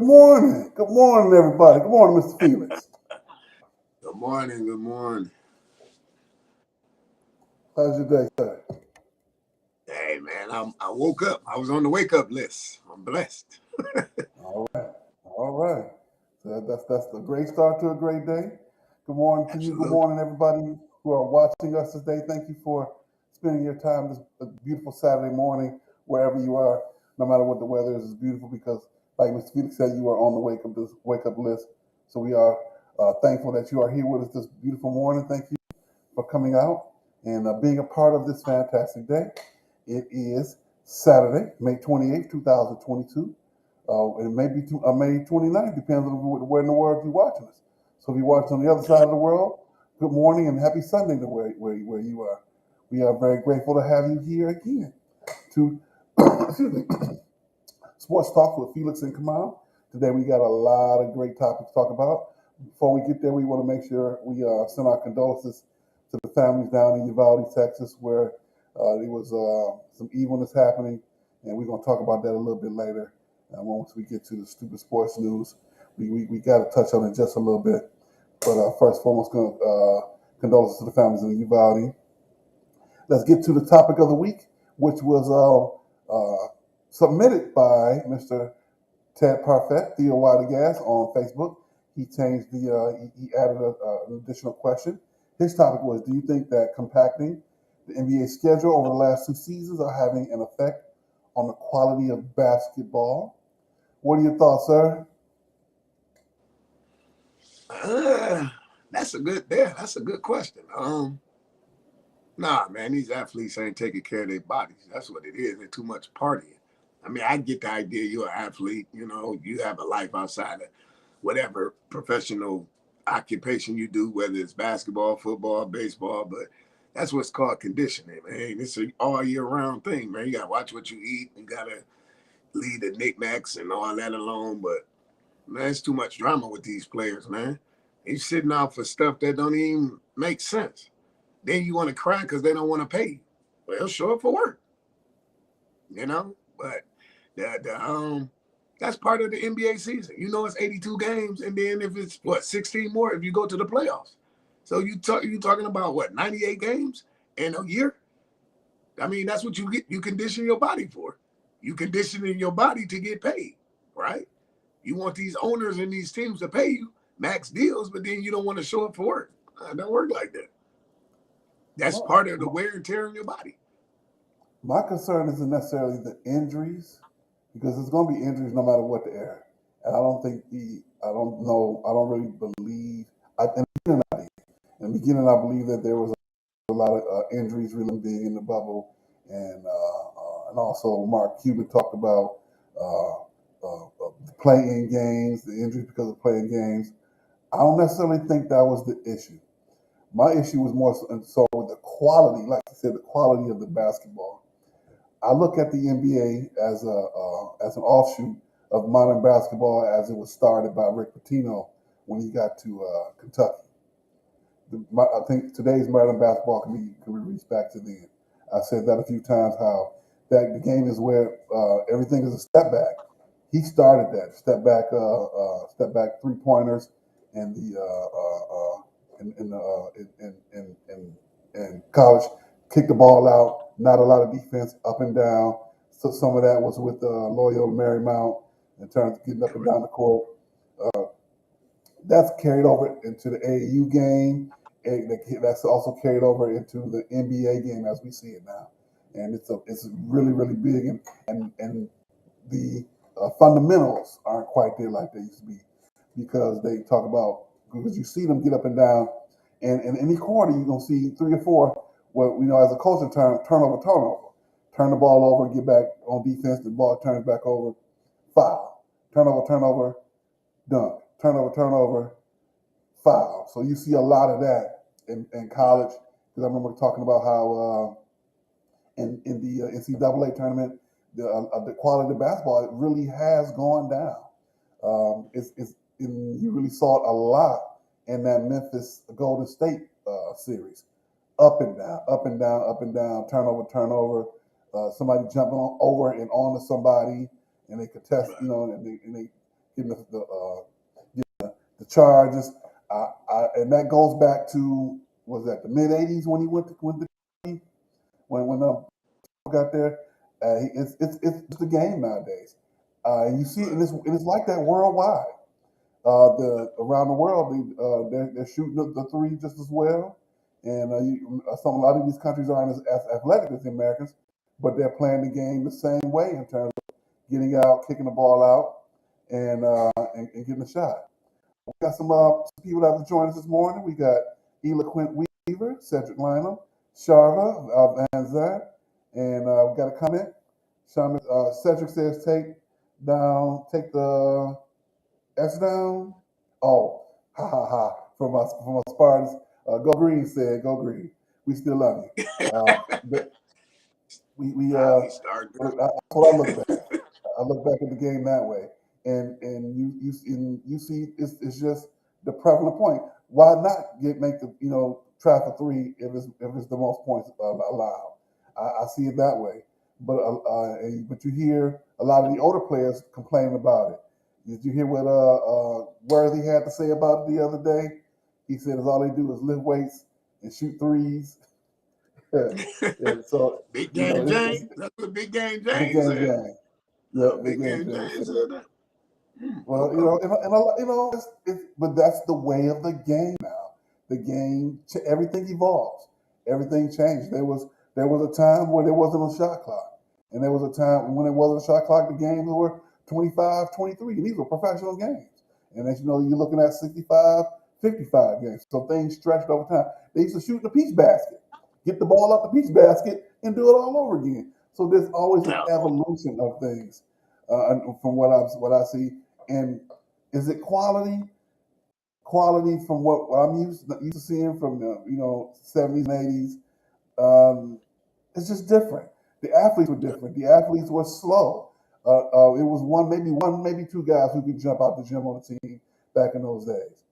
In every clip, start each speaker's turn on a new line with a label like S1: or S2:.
S1: Good morning. Good morning, everybody. Good morning, Mr. Felix.
S2: Good morning. Good morning.
S1: How's your day, sir?
S2: Hey, man, I woke up. I was on the wake up list. I'm blessed.
S1: All right. All right. So that's a great start to a great day. Good morning to you. Good
S2: Absolutely.
S1: morning, everybody who are watching us today. Thank you for spending your time this beautiful Saturday morning, wherever you are. No matter what the weather is, it's beautiful because, like Mr. Felix said, you are on the wake up list. So we are thankful that you are here with us this beautiful morning. Thank you for coming out and being a part of this fantastic day. It is Saturday, May 28th, 2022. It may be May 29th, depends on where in the world you're watching us. So if you're watching on the other side of the world, good morning and happy Sunday to where you are. We are very grateful to have you here again to excuse me, Sports Talk with Felix and Kamau. Today we got a lot of great topics to talk about. Before we get there, we want to make sure we send our condolences to the families down in Uvalde, Texas, where there was some evilness happening, and we're going to talk about that a little bit later. Once we get to the stupid sports news, we got to touch on it just a little bit. But first and foremost, condolences to the families in Uvalde. Let's get to the topic of the week, which was submitted by Mr. Ted Parfait, Theo Watergas on Facebook. He changed he added an additional question. His topic was, do you think that compacting the NBA schedule over the last two seasons are having an effect on the quality of basketball? What are your thoughts, sir?
S2: Uh, that's a good. Yeah, that's a good question. Nah, man, these athletes ain't taking care of their bodies. That's what it is. They're too much partying. I mean, I get the idea. You're an athlete. You know, you have a life outside of whatever professional occupation you do, whether it's basketball, football, baseball, but that's what's called conditioning, man. It's an all year round thing, man. You gotta watch what you eat. You gotta leave the knickknacks and all that alone. But man, it's too much drama with these players, man. They sitting out for stuff that don't even make sense. Then you want to cry because they don't want to pay you. Well, show up for work, you know. But the that's part of the NBA season. You know, it's 82 games, and then if it's what 16 more if you go to the playoffs. So you talking about what 98 games in a year? I mean, that's what you get. You condition your body for. You conditioning your body to get paid, right? You want these owners and these teams to pay you max deals, but then you don't want to show up for work. It don't work like that. That's
S1: Well,
S2: part of the wear and tear on your body.
S1: my concern isn't necessarily the injuries, because there's going to be injuries no matter what the area. And I don't know, I don't really believe, in the beginning, I believe that there was a lot of injuries really being in the bubble, and also Mark Cuban talked about playing games, the injuries because of playing games. I don't necessarily think that was the issue. My issue was more so with the quality, like I said, the quality of the basketball. I look at the NBA as an offshoot of modern basketball as it was started by Rick Pitino when he got to Kentucky. I think today's modern basketball can be reached back to then. I said that a few times. How that the game is where everything is a step back. He started that step back 3 pointers, and the in college, kick the ball out. Not a lot of defense, up and down. So some of that was with Loyola Marymount in terms of getting up and
S2: Correct.
S1: down the court. Uh, that's carried over into the AAU game. That's also carried over into the NBA game as we see it now, and it's really really big, and the fundamentals aren't quite there like they used to be, because they talk about, because you see them get up and down, and in any quarter you're gonna see three or four, what we know as a culture term, turn the ball over and get back on defense. The ball turns back over, foul, turnover, dunk, turnover, foul. So you see a lot of that in college. Because I remember talking about how in the NCAA tournament, the quality of the basketball, it really has gone down. You really saw it a lot in that Memphis Golden State series. Up and down, up and down, up and down, turnover. Somebody jumping over and onto somebody, and they contest,
S2: Right.
S1: and they getting the charges. And that goes back to, was that the mid '80s when he went to when got there. It's the game nowadays, and you see it, and it's like that worldwide. Around the world, they're shooting the three just as well, and a lot of these countries aren't as athletic as the Americans, but they're playing the game the same way in terms of getting out, kicking the ball out, and getting a shot. We got some people that have joined us this morning. We got Eloquent Weaver, Cedric Lynham, Sharva Van Zandt, and we got a comment. Cedric says, take the S down. Oh, ha ha ha! From us Spartans, Go Green said, "Go Green. We still love you." But we
S2: We started.
S1: that's what I look back. I look back at the game that way, and you see it's just the prevalent point. Why not make the try for three if it's the most points allowed? I see it that way, but you hear a lot of the older players complaining about it. Did you hear what Worthy had to say about it the other day? He said, "All they do is lift weights and shoot threes." And so
S2: Big
S1: you know,
S2: Game James. That's what Big Game
S1: big
S2: James
S1: game
S2: said.
S1: game. Yeah, big
S2: Big
S1: game
S2: Game
S1: game.
S2: James said that.
S1: Well,
S2: Okay.
S1: but that's the way of the game now. The game, everything evolves, everything changed. There was a time where there wasn't a shot clock, and there was a time when there wasn't a shot clock. The games were 25, 23. These were professional games, and as you know, you're looking at 65, 55 games. So things stretched over time. They used to shoot in the peach basket, get the ball out the peach basket, and do it all over again. So there's always an
S2: Now,
S1: evolution of things, from what I see. And is it quality? Quality from what I'm used to seeing from the 70s and 80s. It's just different. The athletes were different. The athletes were slow. It was one, maybe two guys who could jump out the gym on the team back in those days.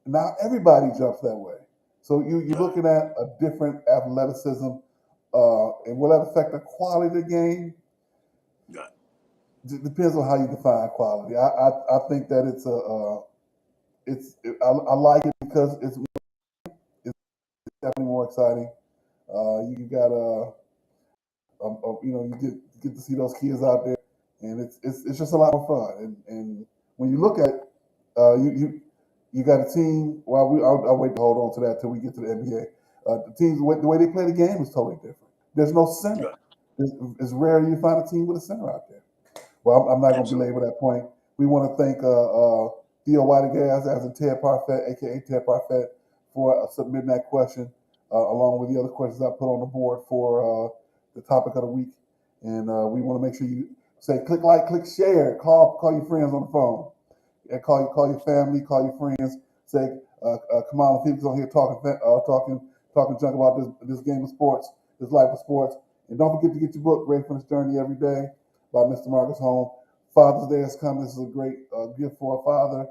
S1: Now everybody jumps that way. So you're looking at a different athleticism, and will that affect the quality of the game? It depends on how you define quality. I think that I like it because it's definitely more exciting. You got you get to see those kids out there, and it's just a lot more fun. And when you look at it, you got a team. Well, I'll wait to hold on to that till we get to the NBA. The teams, the way they play the game is totally different. There's no center. It's rare you find a team with a center out there. Well, I'm not going to belabor that point. We want to thank Theo Whitegas, as in Ted Parfait, aka Ted Parfait, for submitting that question, along with the other questions I put on the board for the topic of the week. And we want to make sure you say click like, click share, call your friends on the phone, and call your family, call your friends. Say Kamau and Felix on here talking junk about this game of sports, this life of sports. And don't forget to get your book, Gratefulness Journey Every Day, by Mr. Marcus Holmes. Father's Day has come. This is a great gift for a father.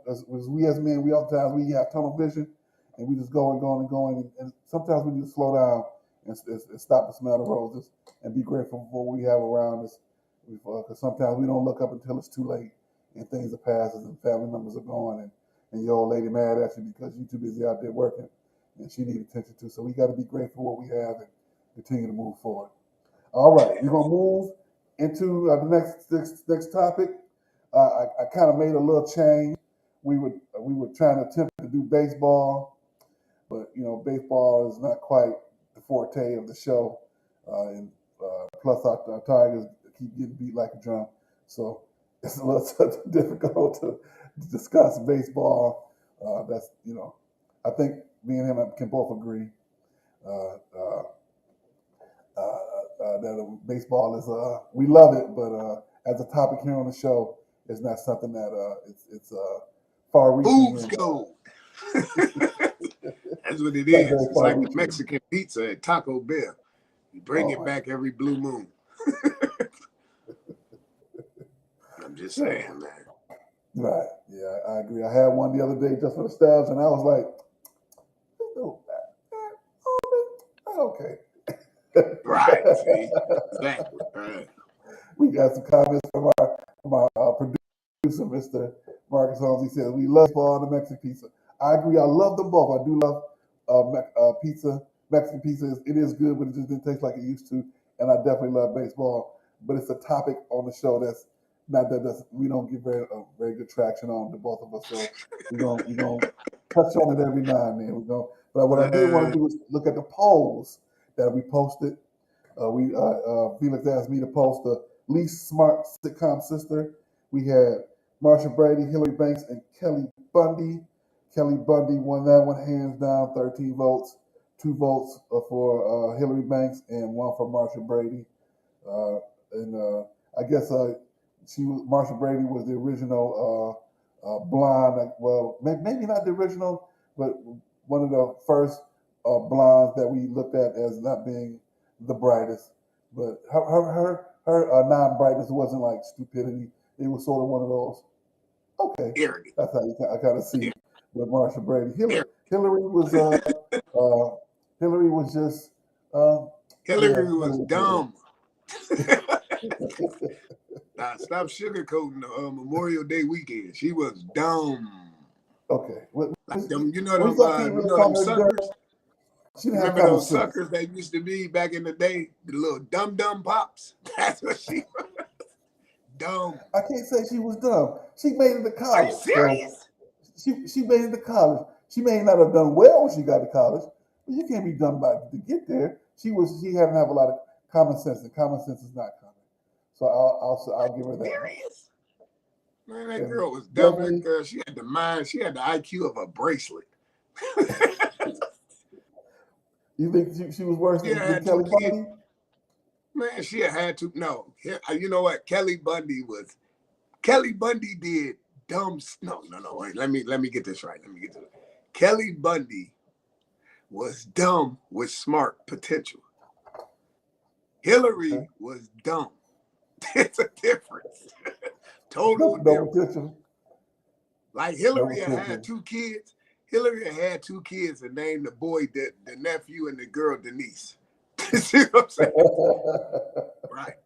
S1: As we as men, we oftentimes we have tunnel vision, and we just go and go and going. And sometimes we need to slow down and stop and smell the roses and be grateful for what we have around us. Because sometimes we don't look up until it's too late and things are passing and family members are gone, and your old lady mad at you because you're too busy out there working and she needs attention too. So we got to be grateful for what we have and continue to move forward. All right, we're gonna move into the next topic. I kind of made a little change. We were trying to attempt to do baseball, but baseball is not quite the forte of the show, and plus our Tigers keep getting beat like a drum, so it's a little difficult to discuss baseball. That's I think me and him can both agree. Uh, uh, that baseball is we love it, but as a topic here on the show, it's not something that it's far reaching.
S2: Boobs go. That's what it
S1: Not
S2: is.
S1: very
S2: It's
S1: far
S2: like the
S1: reaching.
S2: Mexican pizza at Taco Bell. You bring
S1: Oh
S2: it
S1: my
S2: back every blue moon. I'm just saying, man.
S1: Right. Yeah, I agree. I had one the other day just for nostalgia, and I was like, oh, okay.
S2: Right. See? Exactly. Right.
S1: We got some comments from our producer. producer, Mr. Marcus Holmes. He says, we love baseball and the Mexican pizza. I agree. I love them both. I do love pizza. Mexican pizza, it is good, but it just didn't taste like it used to. And I definitely love baseball. But it's a topic on the show that's not that we don't get very good traction on, the both of us. So we're gonna touch on it every now and then. But what I did want to do is look at the polls that we posted. Felix asked me to post the least smart sitcom sister. We had Marsha Brady, Hillary Banks, and Kelly Bundy. Kelly Bundy won that one hands down, 13 votes, 2 votes for Hillary Banks, and 1 for Marsha Brady. And I guess Marsha Brady was the original blonde. Well, maybe not the original, but one of the first blondes that we looked at as not being the brightest. But her non-brightness wasn't like stupidity. It was sort of one of those. Okay, that's how I kind of see with Marsha Brady. Hillary was Hillary was just
S2: Hillary was dumb. Nah, stop sugarcoating the Memorial Day weekend. She was dumb.
S1: Okay.
S2: Like them, you know them suckers? Remember those suckers that used to be back in the day? The little dumb pops? That's what she was. Dumb.
S1: I can't say she was dumb. She made it to college.
S2: Are you serious?
S1: So she made it to college. She may not have done well when she got to college, but you can't be dumb to get there. She had to have a lot of common sense, and common sense is not common. So I'll give her that.
S2: Serious? Man, that girl was dumb. That girl, she had the mind, she had the IQ of a bracelet.
S1: You think she was worse than Kelly Bundy?
S2: Man, she had to. No, you know what? Kelly Bundy did dumb. No. Wait, let me get this right. Kelly Bundy was dumb with smart potential. Hillary was dumb. It's a difference. Total difference. Like Hillary had 2 kids. Hillary had 2 kids and named the boy the nephew and the girl Denise. See what I'm saying? Right.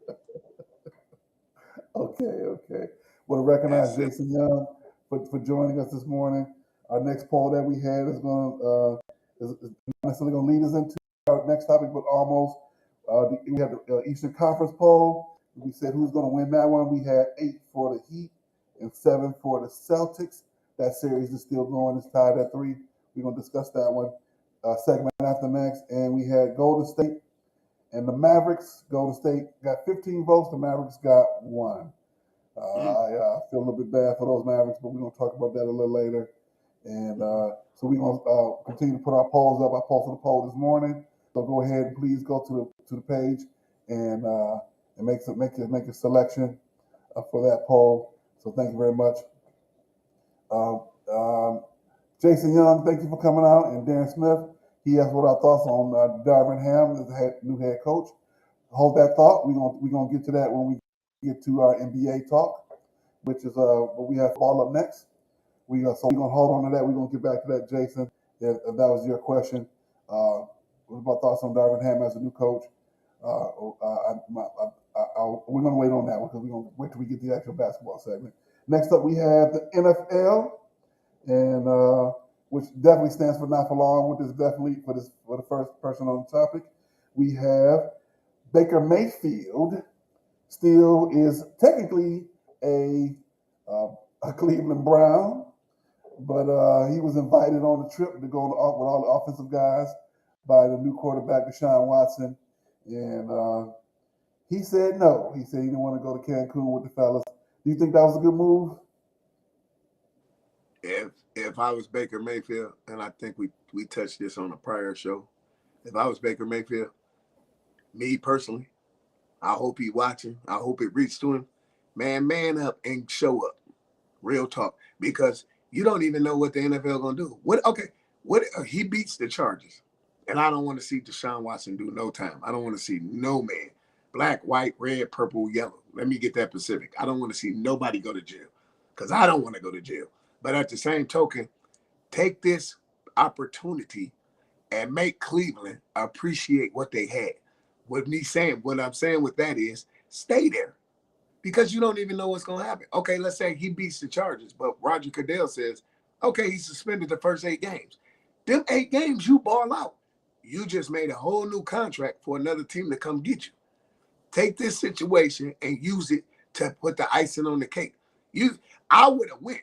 S1: Okay. Want to recognize Jason Young for joining us this morning. Our next poll that we had is not necessarily going to lead us into our next topic, but almost. We had the Eastern Conference poll. We said who's going to win that one. We had 8 for the Heat and 7 for the Celtics. That series is still going. It's tied at 3. We're going to discuss that one segment after next. And we had Golden State and the Mavericks. Golden State got 15 votes. The Mavericks got 1. I feel a little bit bad for those Mavericks, but we're going to talk about that a little later. And so we're going to continue to put our polls up. I posted a poll this morning. So go ahead and please go to the page and make your selection for that poll. So thank you very much. Jason Young, thank you for coming out, and Darren Smith. He asked what our thoughts on Darvin Ham as the new head coach. Hold that thought. We're gonna get to that when we get to our NBA talk, which is what we have all up next. So we're gonna hold on to that. We're gonna get back to that, Jason. If that was your question. What about thoughts on Darvin Ham as a new coach? We're going to wait on that one because we're going to wait till we get the actual basketball segment. Next up, we have the NFL, and which definitely stands for not for long. Which is definitely for the first person on the topic. We have Baker Mayfield. Still is technically a Cleveland Brown, but he was invited on the trip to go with all the offensive guys by the new quarterback, Deshaun Watson. And he said no. He said he didn't want to go to Cancun with the fellas. Do you think that was a good move?
S2: If I was Baker Mayfield, and I think we touched this on a prior show, if I was Baker Mayfield, me personally, I hope he watching. I hope it reached to him. Man up and show up. Real talk. Because you don't even know what the NFL gonna do. What he beats the Chargers. And I don't want to see Deshaun Watson do no time. I don't want to see no man. Black, white, red, purple, yellow. Let me get that specific. I don't want to see nobody go to jail. Because I don't want to go to jail. But at the same token, take this opportunity and make Cleveland appreciate what they had. What I'm saying with that is stay there. because you don't even know what's going to happen. Okay, let's say he beats the Chargers, but Roger Goodell says, okay, he's suspended the first 8 games. Them 8 games, you ball out. You just made a whole new contract for another team to come get you. Take this situation and use it to put the icing on the cake. I would have went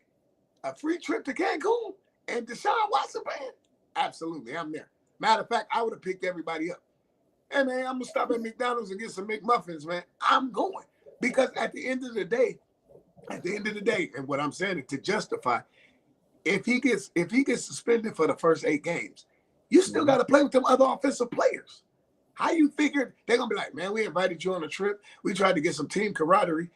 S2: a free trip to Cancun and Deshaun Watson playing. Absolutely, I'm there. Matter of fact, I would have picked everybody up. Hey man, I'm gonna stop at McDonald's and get some McMuffins, man. I'm going because at the end of the day, and what I'm saying is to justify, if he gets suspended for the first 8 games, you still got to play with them other offensive players. How you figured they're gonna be like, man, we invited you on a trip. We tried to get some team camaraderie.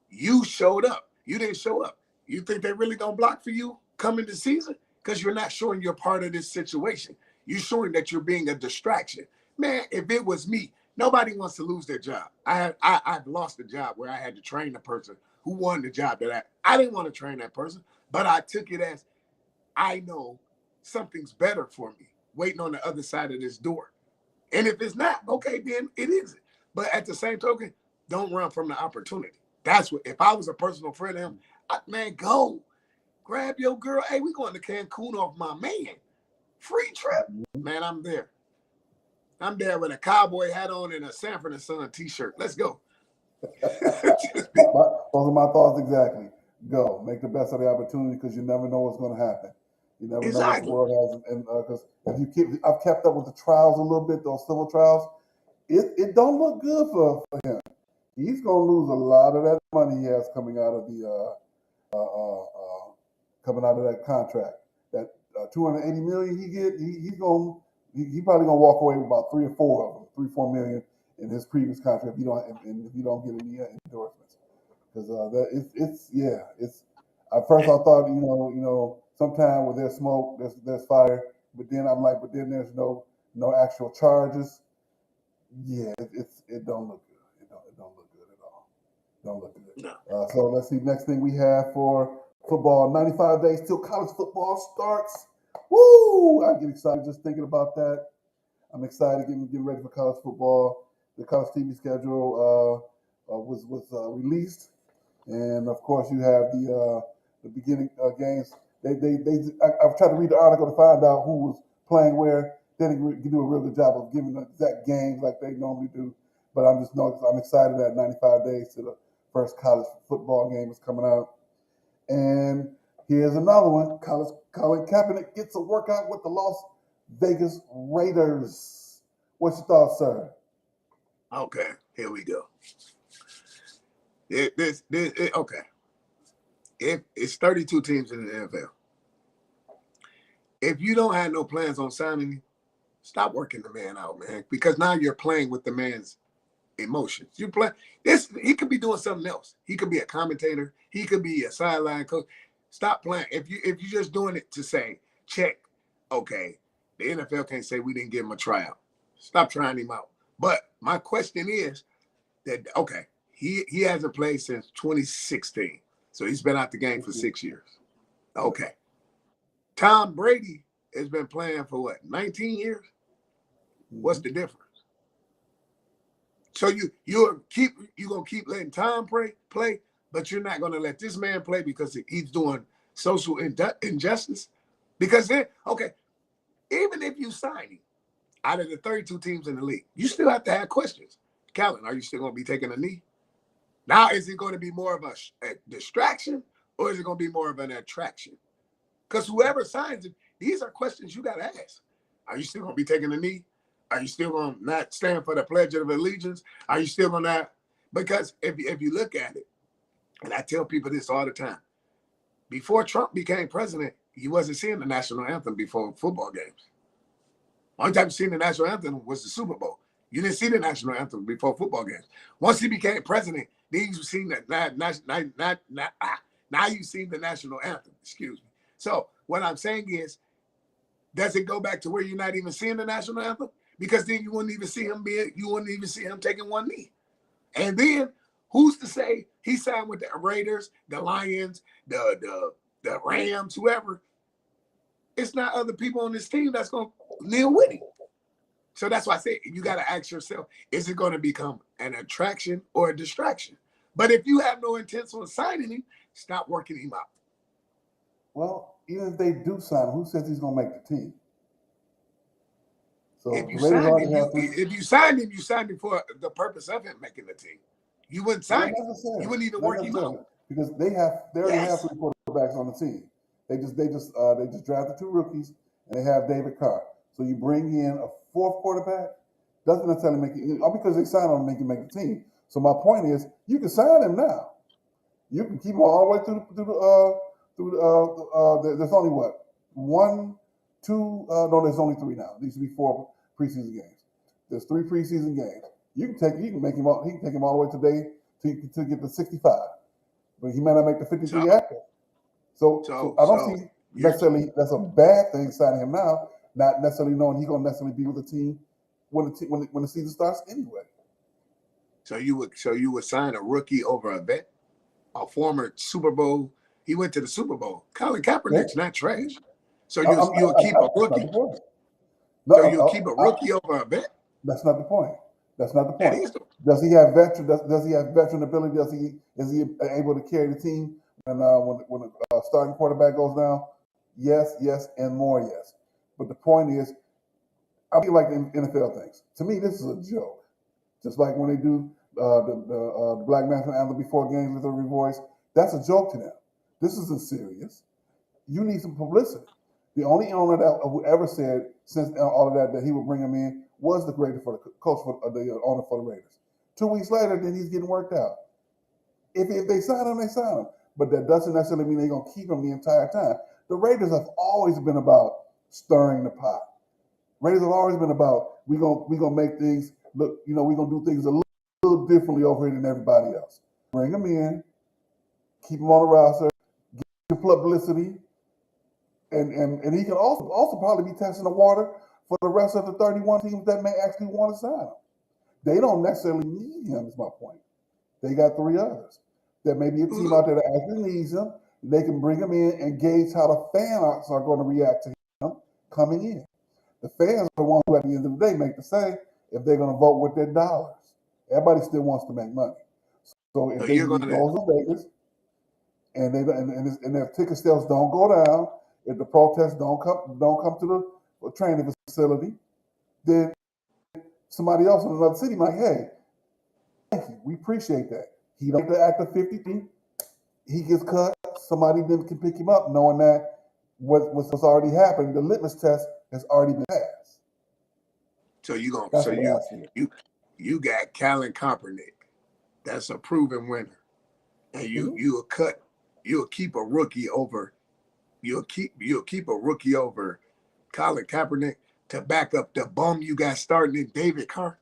S2: You showed up. You didn't show up. You think they really gonna block for you coming this season? Because you're not showing you're part of this situation. You're showing that you're being a distraction. Man, if it was me, nobody wants to lose their job. I've lost a job where I had to train a person who won the job that I didn't want to train that person, but I took it as I know something's better for me waiting on the other side of this door. And if it's not, okay, then it isn't. But at the same token, don't run from the opportunity. That's what, if I was a personal friend of him, man, go. Grab your girl. Hey, we going to Cancun off my man. Free trip. Man, I'm there. I'm there with a cowboy hat on and a Sanford and Son t-shirt. Let's go.
S1: Those are my thoughts exactly. Go. Make the best of the opportunity because you never know what's going to happen. You never know what the world has. And because I've kept up with the trials a little bit, those civil trials, it don't look good for him. He's going to lose a lot of that money he has coming out of the that contract. That $280 million he's probably gonna walk away with about 3 or 4 of them, 3-4 million in his previous contract if you don't get any endorsements. Because it's at first I thought sometime where there's smoke there's fire, but then I'm like, but then there's no actual charges. Yeah, it don't look good. It don't look good at all. Don't look good.
S2: No.
S1: So let's see. Next thing we have for football, 95 days till college football starts. Woo! I get excited just thinking about that. I'm excited getting ready for college football. The college TV schedule was released, and of course you have the beginning games. I've tried to read the article to find out who was playing where. They didn't do a real good job of giving the exact games like they normally do. But I'm excited that 95 days to the first college football game is coming out. And here's another one. Colin Kaepernick gets a workout with the Las Vegas Raiders. What's your thoughts, sir?
S2: Okay, here we go. Okay. If it's 32 teams in the NFL, if you don't have no plans on signing him, stop working the man out, man. Because now you're playing with the man's emotions. You play this. He could be doing something else. He could be a commentator. He could be a sideline coach. Stop playing. If you're just doing it to say check, okay, the NFL can't say we didn't give him a tryout. Stop trying him out. But my question is that okay, he hasn't played since 2016, so he's been out the game for 6 years. Okay, Tom Brady has been playing for what 19 years. What's the difference? So you're gonna keep letting Tom play, but you're not gonna let this man play because he's doing social injustice. Because then, okay, even if you sign him out of the 32 teams in the league, you still have to have questions. Calvin, are you still gonna be taking a knee? Now, is it going to be more of a distraction or is it going to be more of an attraction? Because whoever signs it, these are questions you got to ask. Are you still going to be taking a knee? Are you still going to not stand for the Pledge of Allegiance? Are you still going to? Because if you look at it, and I tell people this all the time, before Trump became president, he wasn't seeing the national anthem before football games. Only time you seen the national anthem was the Super Bowl. You didn't see the national anthem before football games. Once he became president, then you've seen that. Now you've seen the national anthem. Excuse me. So what I'm saying is, does it go back to where you're not even seeing the national anthem? Because then you wouldn't even see him taking one knee. And then who's to say he signed with the Raiders, the Lions, the Rams, whoever? It's not other people on this team that's going to kneel with him. So that's why I say you got to ask yourself, is it going to become an attraction or a distraction? But if you have no intention of signing him, stop working him out.
S1: Well, even if they do sign him, who says he's going to make the team? So
S2: If
S1: the
S2: you
S1: Raiders
S2: signed
S1: already
S2: him,
S1: have three.
S2: if you signed him, you signed him for the purpose of him making the team. You wouldn't sign him. You wouldn't even work him out.
S1: Because they already have
S2: Yes.
S1: three quarterbacks on the team. They just drafted two rookies and they have David Carr. So you bring in a fourth quarterback, doesn't necessarily make it, all because they signed on to make the team. So my point is, you can sign him now. You can keep him all the way there's only what? One, two, no, there's only three now. There used to be four preseason games. There's three preseason games. You can make him all, he can take him all the way today to get to 65. But he may not make the 53 after. So I don't see necessarily that's a bad thing signing him now, not necessarily knowing he's gonna necessarily be with the team when the season starts anyway.
S2: So you would sign a rookie over a vet, a former Super Bowl. He went to the Super Bowl. Colin Kaepernick's not trash. So you'll keep a rookie. So you'll keep a rookie over a vet.
S1: That's not the point. That's not the
S2: That
S1: point.
S2: is the,
S1: Does he have veteran? Does he have veteran ability? Is he able to carry the team when a starting quarterback goes down? Yes, and more yes. But the point is, I feel like the NFL thinks. To me, this is a joke. Just like when they do the Black National Anthem before games with every voice, that's a joke to them. This isn't serious. You need some publicity. The only owner that who ever said since all of that he would bring him in was the creator for the coach for the owner for the Raiders. 2 weeks later, then he's getting worked out. If they sign him, they sign him. But that doesn't necessarily mean they're going to keep him the entire time. The Raiders have always been about stirring the pot. Raiders have always been about we gonna make things look, we're gonna do things a little differently over here than everybody else. Bring him in, keep him on the roster, get publicity, and he can also probably be testing the water for the rest of the 31 teams that may actually want to sign him. They don't necessarily need him, is my point. They got three others. There may be a team out there that actually needs him. They can bring him in and gauge how the fans are going to react to him coming in. The fans are the ones who, at the end of the day, make the say if they're going to vote with their dollars. Everybody still wants to make money. So if they goes to Vegas and their ticket sales don't go down, if the protests don't come to the training facility, then somebody else in another city might, hey, thank you, we appreciate that. He don't get the act of 53. He gets cut. Somebody then can pick him up, knowing that what's already happened. The litmus test has already been passed.
S2: So you got Colin Kaepernick. That's a proven winner, and you'll keep a rookie over. You'll keep a rookie over Colin Kaepernick to back up the bum you got starting in David Carr.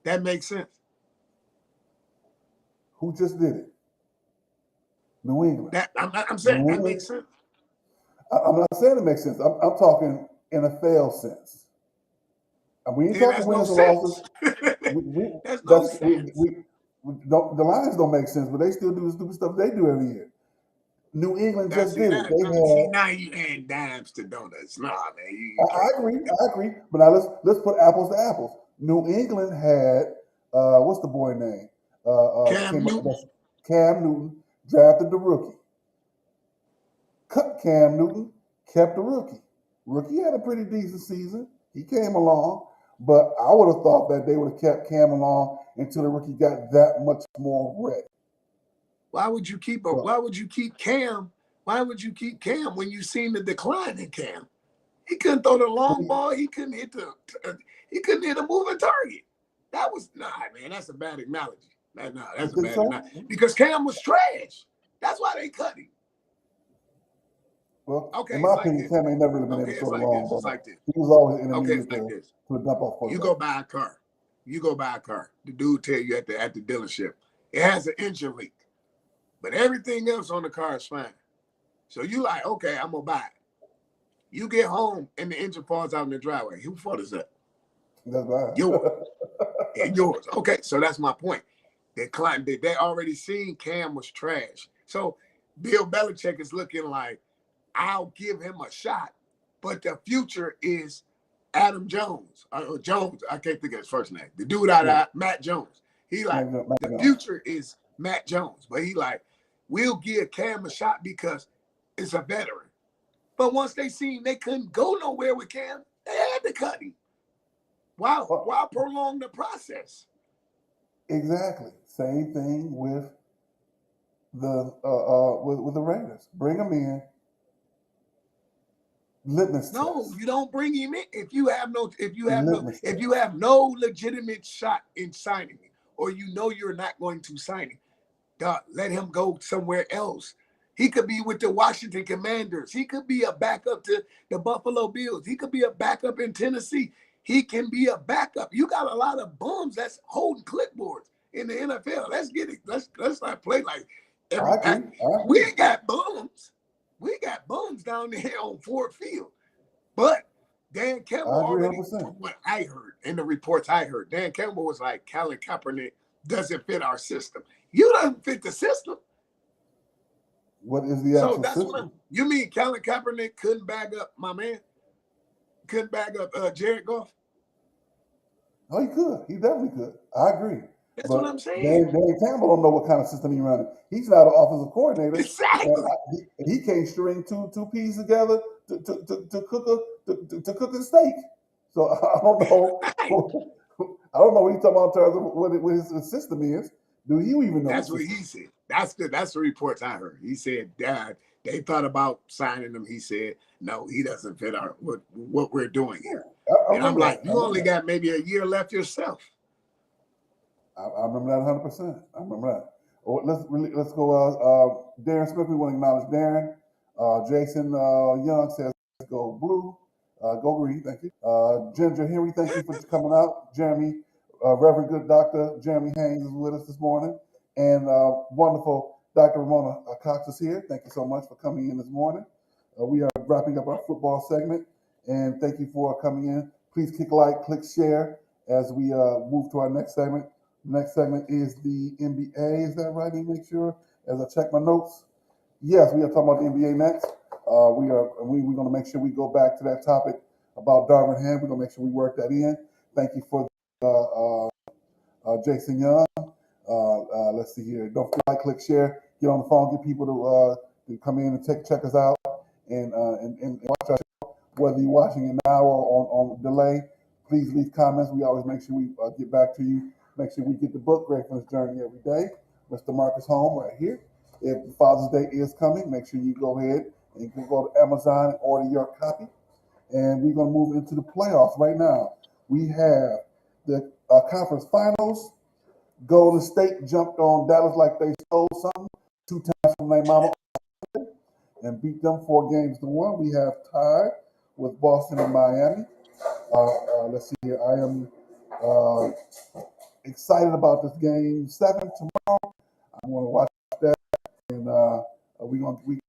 S2: That makes sense.
S1: Who just did it? New England.
S2: I'm saying that makes sense.
S1: I'm not saying it makes sense. I'm talking NFL sense. We ain't talking wins and losses. The Lions don't make sense, but they still do the stupid stuff they do every year. New England just did it.
S2: Now you add dimes to donuts. Nah, man.
S1: I agree. But now let's put apples to apples. New England had what's the boy name? Cam Newton drafted the rookie. Cut Cam Newton, kept the rookie. Rookie had a pretty decent season. He came along, but I would have thought that they would have kept Cam along until the rookie got that much more ready.
S2: Why would you keep Cam? Why would you keep Cam when you seen the decline in Cam? He couldn't throw the long ball. He couldn't hit a moving target. That was man. That's a bad analogy. That's a bad analogy because Cam was trash. That's why they cut him.
S1: Well, in my opinion, Cam ain't never really been able to throw the long ball. He was always intermediate to a dump off quarterback.
S2: You go buy a car. The dude tell you at the dealership it has an engine leak, but everything else on the car is fine. So you like, okay, I'm gonna buy it. You get home and the engine falls out in the driveway. Who fault is that?
S1: That's mine.
S2: Yours. Okay, so that's my point. They already seen Cam was trash. So Bill Belichick is looking like, I'll give him a shot, but the future is Adam Jones. Jones, I can't think of his first name. The dude out of Matt Jones. He like, the future is Matt Jones, but he like, we'll give Cam a shot because it's a veteran. But once they seen they couldn't go nowhere with Cam, they had to cut him. Wow,
S1: Well,
S2: why prolong the process?
S1: exactly. Same thing with the with the Raiders. Bring them in, litmus
S2: No,
S1: test,
S2: you don't bring him in if you have no
S1: litmus
S2: if
S1: test.
S2: you have no legitimate shot in signing him, or you know you're not going to sign him. Dog, let him go somewhere else. He could be with the Washington Commanders. He could be a backup to the Buffalo Bills. He could be a backup in Tennessee. He can be a backup. You got a lot of bums that's holding clipboards in the NFL. Let's get it. Let's not play like
S1: I agree. I
S2: we
S1: agree.
S2: ain't got bums. We got bums down there on Ford Field. But Dan Campbell
S1: I agree
S2: already,
S1: 100%.
S2: from what I heard in the reports I heard, Dan Campbell was like, Colin Kaepernick doesn't fit our system. You don't fit the system.
S1: What is the
S2: So
S1: actual
S2: that's what
S1: system?
S2: you mean Colin Kaepernick couldn't bag up my man? Couldn't bag up Jared Goff?
S1: Oh, he could. He definitely could. I agree.
S2: That's what I'm
S1: But
S2: saying.
S1: Dan Campbell don't know what kind of system he's running. He's not an offensive coordinator, and
S2: Exactly.
S1: he can't string two peas together to cook to cook a steak. So I don't know.
S2: Right.
S1: I don't know what he's talking about in terms of what his system is. Do you even know
S2: That's
S1: his
S2: what
S1: system?
S2: he said. That's the reports I heard. He said, Dad, they thought about signing him. He said, no, he doesn't fit our what we're doing
S1: Yeah,
S2: here.
S1: I
S2: And I'm
S1: remember
S2: like,
S1: that. I
S2: you
S1: remember
S2: only
S1: that.
S2: got maybe a year left yourself.
S1: I remember that 100%. I remember that. Well, let's go. Darren Smith, we want to acknowledge Darren. Jason Young says, "Go blue, go green." Thank you. Ginger Henry, thank you for coming out. Jeremy, Reverend Good Doctor Jeremy Haynes is with us this morning, and wonderful Dr. Ramona Cox is here. Thank you so much for coming in this morning. We are wrapping up our football segment, and thank you for coming in. Please click like, click share as we move to our next segment. Next segment is the NBA. Is that right? Let me make sure as I check my notes. Yes, we are talking about the NBA next. We're going to make sure we go back to that topic about Darvin Ham. We're going to make sure we work that in. Thank you for Jason Young. Let's see here. Don't forget like, click, share. Get on the phone. Get people to come in and check us out and watch our show. Whether you're watching it now or on delay, please leave comments. We always make sure we get back to you. Make sure we get the book Gratefulness Journey every day. Mr. Marcus Holmes right here. If Father's Day is coming, make sure you go ahead and you can go to Amazon and order your copy. And we're going to move into the playoffs right now. We have the conference finals. Golden State jumped on Dallas like they stole something 2 times from their mama and beat them 4-1. We have tied with Boston and Miami. Let's see here. I am excited about this game 7 tomorrow. I want to watch that, and when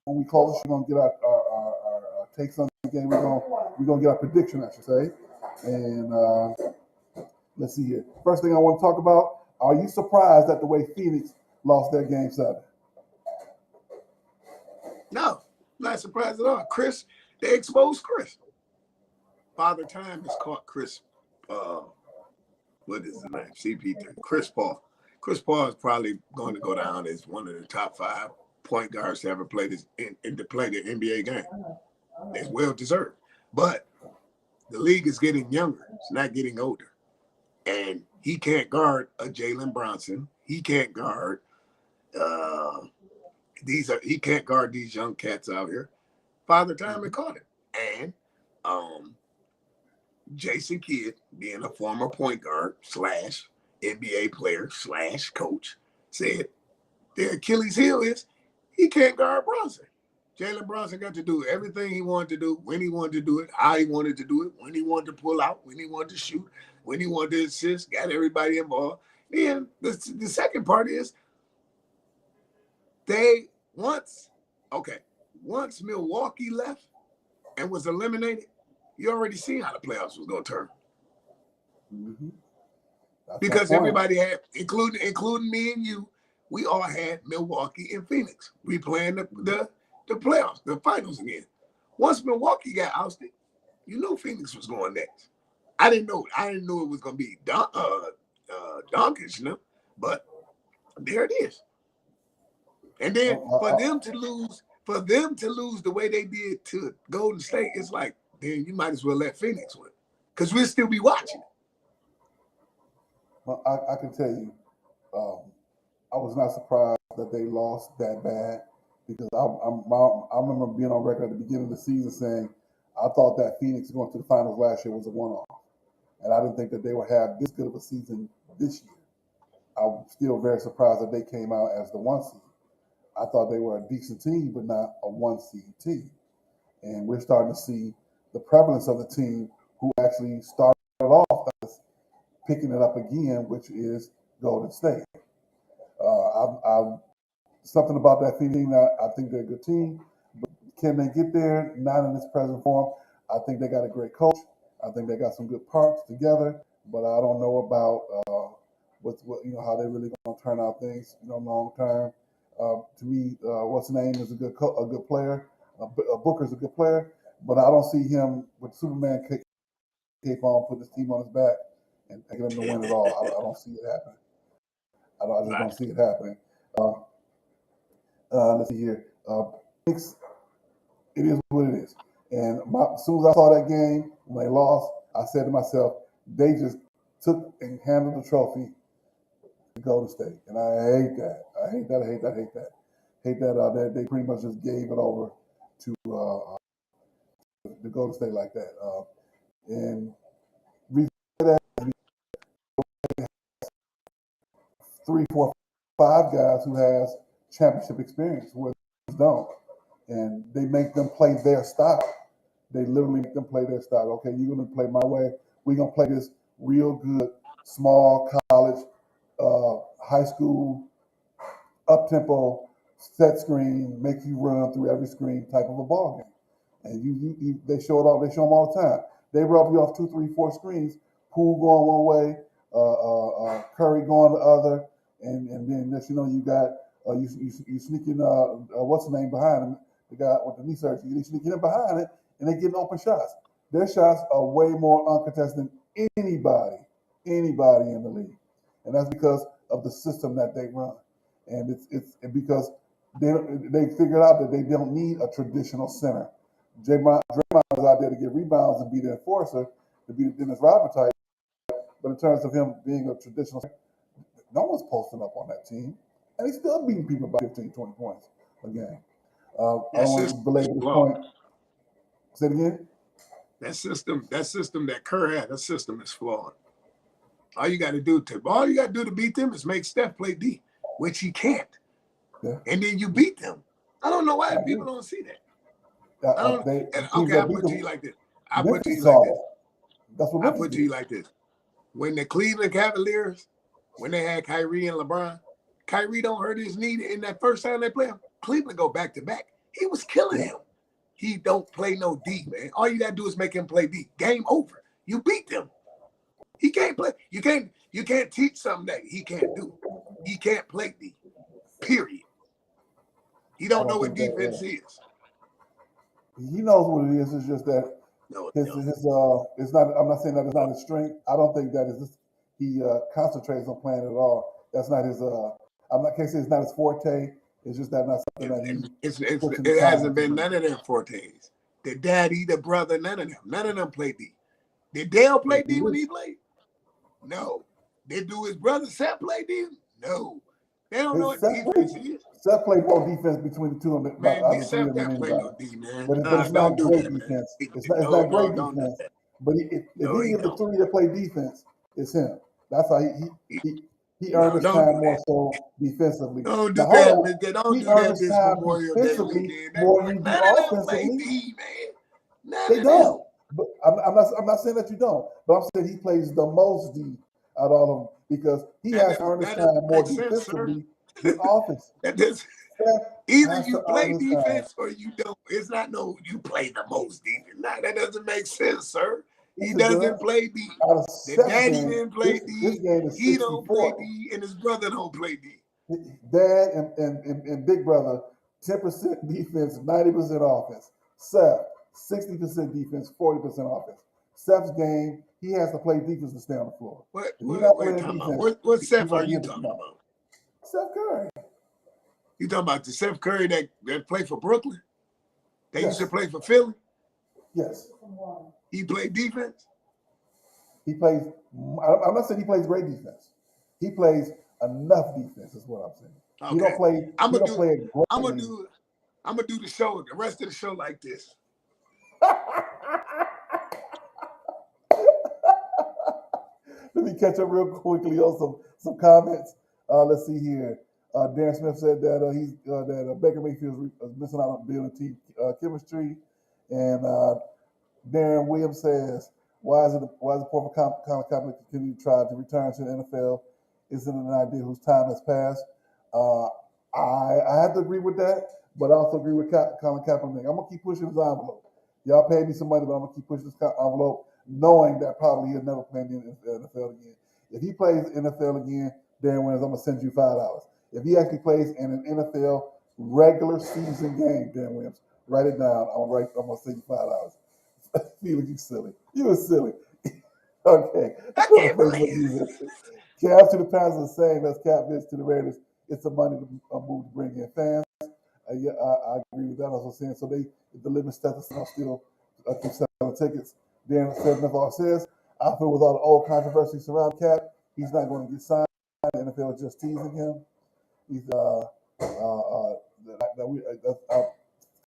S1: we close, we're gonna get our takes on the game. We're gonna get our prediction, I should say. And let's see here. First thing I want to talk about: are you surprised at the way Felix lost their game 7?
S2: No, not surprised at all. Chris, they exposed Chris. Father Time has caught Chris. What is his name? CP3. Chris Paul. Chris Paul is probably going to go down as one of the top 5 point guards to ever play to play the NBA game. It's well deserved. But the league is getting younger. It's not getting older. And he can't guard a Jalen Bronson. He can't guard he can't guard these young cats out here. Father Time had caught him. And Jason Kidd, being a former point guard / NBA player / coach, said the Achilles heel is he can't guard Bronson. Jalen Bronson got to do everything he wanted to do, when he wanted to do it, how he wanted to do it, when he wanted to pull out, when he wanted to shoot, when he wanted to assist, got everybody involved. Then the second part is once Milwaukee left and was eliminated, you already seen how the playoffs was going to turn.
S1: Mm-hmm.
S2: Because everybody had, including me and you, we all had Milwaukee and Phoenix. We playing the playoffs, the finals again. Once Milwaukee got ousted, you knew Phoenix was going next. I didn't know it was going to be Doncic, but There it is. And then for them to lose the way they did to Golden State, it's like, then you might as well let Phoenix win, because we'll still be watching it.
S1: Well, I can tell you, I was not surprised that they lost that bad, because I remember being on record at the beginning of the season saying I thought that Phoenix going to the finals last year was a one-off, and I didn't think that they would have this good of a season this year. I'm still very surprised that they came out as the 1 seed. I thought they were a decent team, but not a 1 seed team. And we're starting to see the prevalence of the team who actually started off as picking it up again, which is Golden State. Something about that feeling. I think they're a good team, but can they get there? Not in this present form. I think they got a great coach. I think they got some good parts together, but I don't know about how they really going to turn out things, long term. To me, what's his name is a good player. Booker's a good player, but I don't see him with Superman cape on, put this team on his back, and taking them to win it all. I don't see it happening. I just don't see it happening. Let's see here. It is what it is. And as soon as I saw that game, when they lost, I said to myself, they just took and handled the trophy to Golden State. And I hate that. I hate that they pretty much just gave it over to the Golden State like that. And reason for that is 3, 4, 5 guys who has championship experience, where others don't. And they make them play their style. They literally make them play their style. Okay, you're going to play my way. We're going to play this real good, small college, high school, up-tempo, set screen, make you run through every screen type of a ball game. And they show it all. They show them all the time. They rub you off 2, 3, 4 screens. Poole going one way, Curry going the other, and then next you got you sneaking what's the name behind him, the guy with the knee surgery. You sneaking in behind it, and they getting open shots. Their shots are way more uncontested than anybody in the league, and that's because of the system that they run. And it's because they figured out that they don't need a traditional center. Draymond is out there to get rebounds and be the enforcer, to be the Dennis Rodman type. But in terms of him being a traditional center, no one's posting up on that team. And he's still beating people by 15, 20 points a game. I don't want to belabor this point. Say it again?
S2: That system that Kerr had, that system is flawed. All you got to do to beat them is make Steph play D, which he can't. Yeah. And then you beat them. I don't know why people don't see that. I'll put it to you like this. I put it to you like this. When the Cleveland Cavaliers, when they had Kyrie and LeBron, Kyrie don't hurt his knee in that first time they play him. Cleveland go back to back. He was killing him. He don't play no D, man. All you gotta do is make him play D. Game over. You beat them. He can't play. You can't teach something that he can't do. He can't play D. Period. He don't know what defense is.
S1: He knows what it is. It's just that it's not. I'm not saying that it's not his strength. I don't think that is. He concentrates on playing at all. That's not his. Can't say it's not his forte. It's just that not something that he.
S2: It hasn't been none of them fortes. The daddy, the brother, none of them. None of them play D. Did Dale play D when he played? No. Did his brother Seth play D? No. They don't know what defense is.
S1: Seth played more defense between the two of them.
S2: Man, Seth can't play no D, man.
S1: But it's not great defense. It's not great defense. But if he is the three that play defense, it's him. That's how he earned his time more so defensively.
S2: Don't do that. Don't do that this Memorial Day weekend.
S1: More than offensively. They don't. But I'm not saying that you don't. But I'm saying he plays the most D out of all of them because he has to earn his time more defensively than offensively.
S2: Either you play defense or you don't. It's not you play the most defense. Nah, that doesn't make sense, sir. He doesn't play D. The daddy didn't play D. He don't play D, and his brother don't play D.
S1: Dad and big brother, 10% defense, 90% offense. Seth, 60% defense, 40% offense. Seth's game, he has to play defense to stay on the floor.
S2: What Seth are you talking about?
S1: Steph Curry.
S2: You talking about the Steph Curry that played for Brooklyn? That used to
S1: Yes.
S2: play for Philly?
S1: Yes.
S2: He played defense?
S1: He plays. I'm not saying he plays great defense. He plays enough defense. Is what I'm saying. He don't
S2: Okay.
S1: play.
S2: I'm
S1: He
S2: gonna
S1: don't
S2: do
S1: play it
S2: I'm gonna
S1: greatly.
S2: do I'm gonna do the rest of the show like this.
S1: Let me catch up real quickly on some comments. Let's see here. Darren Smith said that Baker Mayfield is missing out on building team chemistry, and Darren Williams says, why is it poor for Colin Kaepernick to continue to try to return to the NFL? Isn't it an idea whose time has passed? Uh, I have to agree with that, but I also agree with Colin Kaepernick. I'm gonna keep pushing his envelope. Y'all pay me some money, but I'm gonna keep pushing this envelope, knowing that probably he'll never play in the NFL again. If he plays NFL again, Darren Williams, I'm gonna send you $5. If he actually plays in an NFL regular season game, Darren Williams, write it down. I'm gonna send you $5. Felix, you silly. You were silly. Okay.
S2: I
S1: Go to
S2: can't
S1: Facebook
S2: believe
S1: music. Cavs to the Panthers are saying let's cap this to the Raiders. It's a money to move to bring in fans. Yeah, I agree with that. I was saying so if the living status still keep selling tickets. Darren says, I feel with all the old controversy surrounding Cap, he's not going to get signed. The NFL is just teasing him. He's I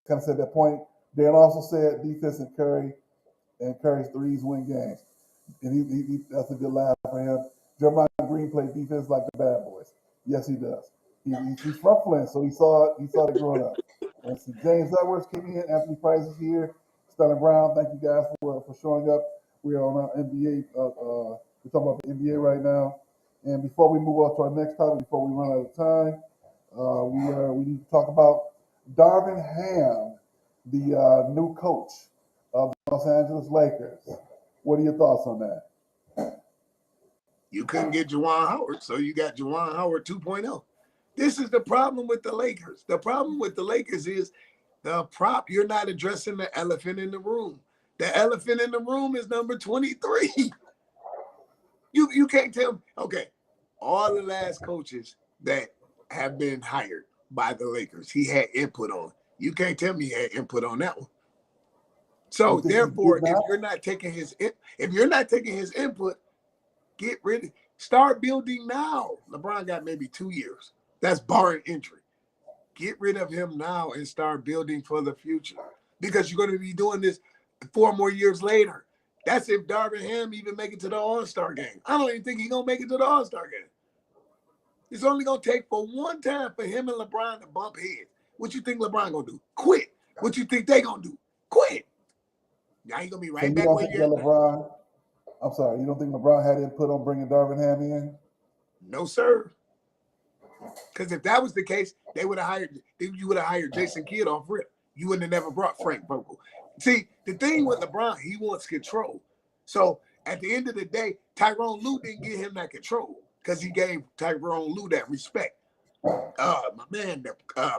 S1: kind of said that point. Darren also said defense and Curry's threes win games. And that's a good line for him. Jeremiah Green plays defense like the bad boys. Yes, he does. He's from Flint, so he saw it growing up. And see, James Edwards came in. Anthony Price is here. Sterling Brown, thank you guys for showing up. We are on our NBA. We're talking about the NBA right now. And before we move on to our next topic, before we run out of time, we need to talk about Darvin Ham, the new coach of the Los Angeles Lakers. What are your thoughts on that?
S2: You couldn't get Juwan Howard, so you got Juwan Howard 2.0. This is the problem with the Lakers. The problem with the Lakers is you're not addressing the elephant in the room. The elephant in the room is number 23. You can't tell me. Okay, all the last coaches that have been hired by the Lakers, he had input on. You can't tell me he had input on that one. So therefore, if you're not taking his input, get rid of. Start building now. LeBron got maybe 2 years. That's barring injury. Get rid of him now and start building for the future, because you're going to be doing this 4 more years later. That's if Darvin Ham even make it to the All-Star game. I don't even think he's going to make it to the All-Star game. It's only going to take for one time for him and LeBron to bump heads. What you think LeBron going to do? Quit. What you think they going to do? Quit. Now you going to be right back where you're at.
S1: LeBron, I'm sorry, you don't think LeBron had input on bringing Darvin Ham in?
S2: No, sir. Because if that was the case, you would have hired Jason Kidd off rip. You wouldn't have never brought Frank Vogel. See, the thing with LeBron, he wants control. So at the end of the day, Tyronn Lue didn't give him that control because he gave Tyronn Lue that respect. My man, the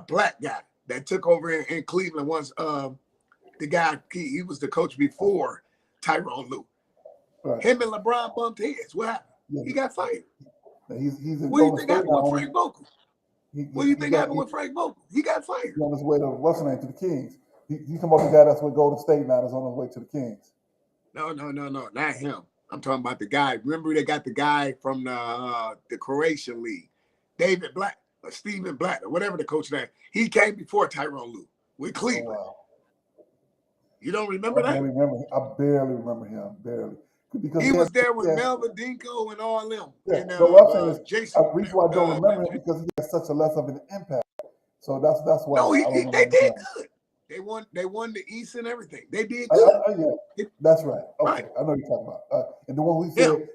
S2: black guy that took over in Cleveland once, the guy, he was the coach before Tyronn Lue. Right. Him and LeBron bumped heads. What happened? Yeah. He got fired.
S1: He's in
S2: what do you think happened with Frank Vogel? What do you think happened with Frank Vogel? He got fired.
S1: He's on his way to to the Kings. He's talking about the guy that's with Golden State now that's on his way to the Kings.
S2: No, not him. I'm talking about the guy. Remember they got the guy from the Croatian League, David Black or Stephen Black or whatever the coach name. He came before Tyronn Lue with Cleveland. Oh, wow. You don't remember that?
S1: I barely remember him. Barely.
S2: Because he was there with Melvin Dinko and all them.
S1: Yeah.
S2: And,
S1: what I'm saying is, Jason, the reason why I don't remember him because he has such a less of an impact. So that's why.
S2: No, they did good. They won the East and everything. They did good.
S1: Yeah, that's right. Okay, right. I know you're talking about. And the one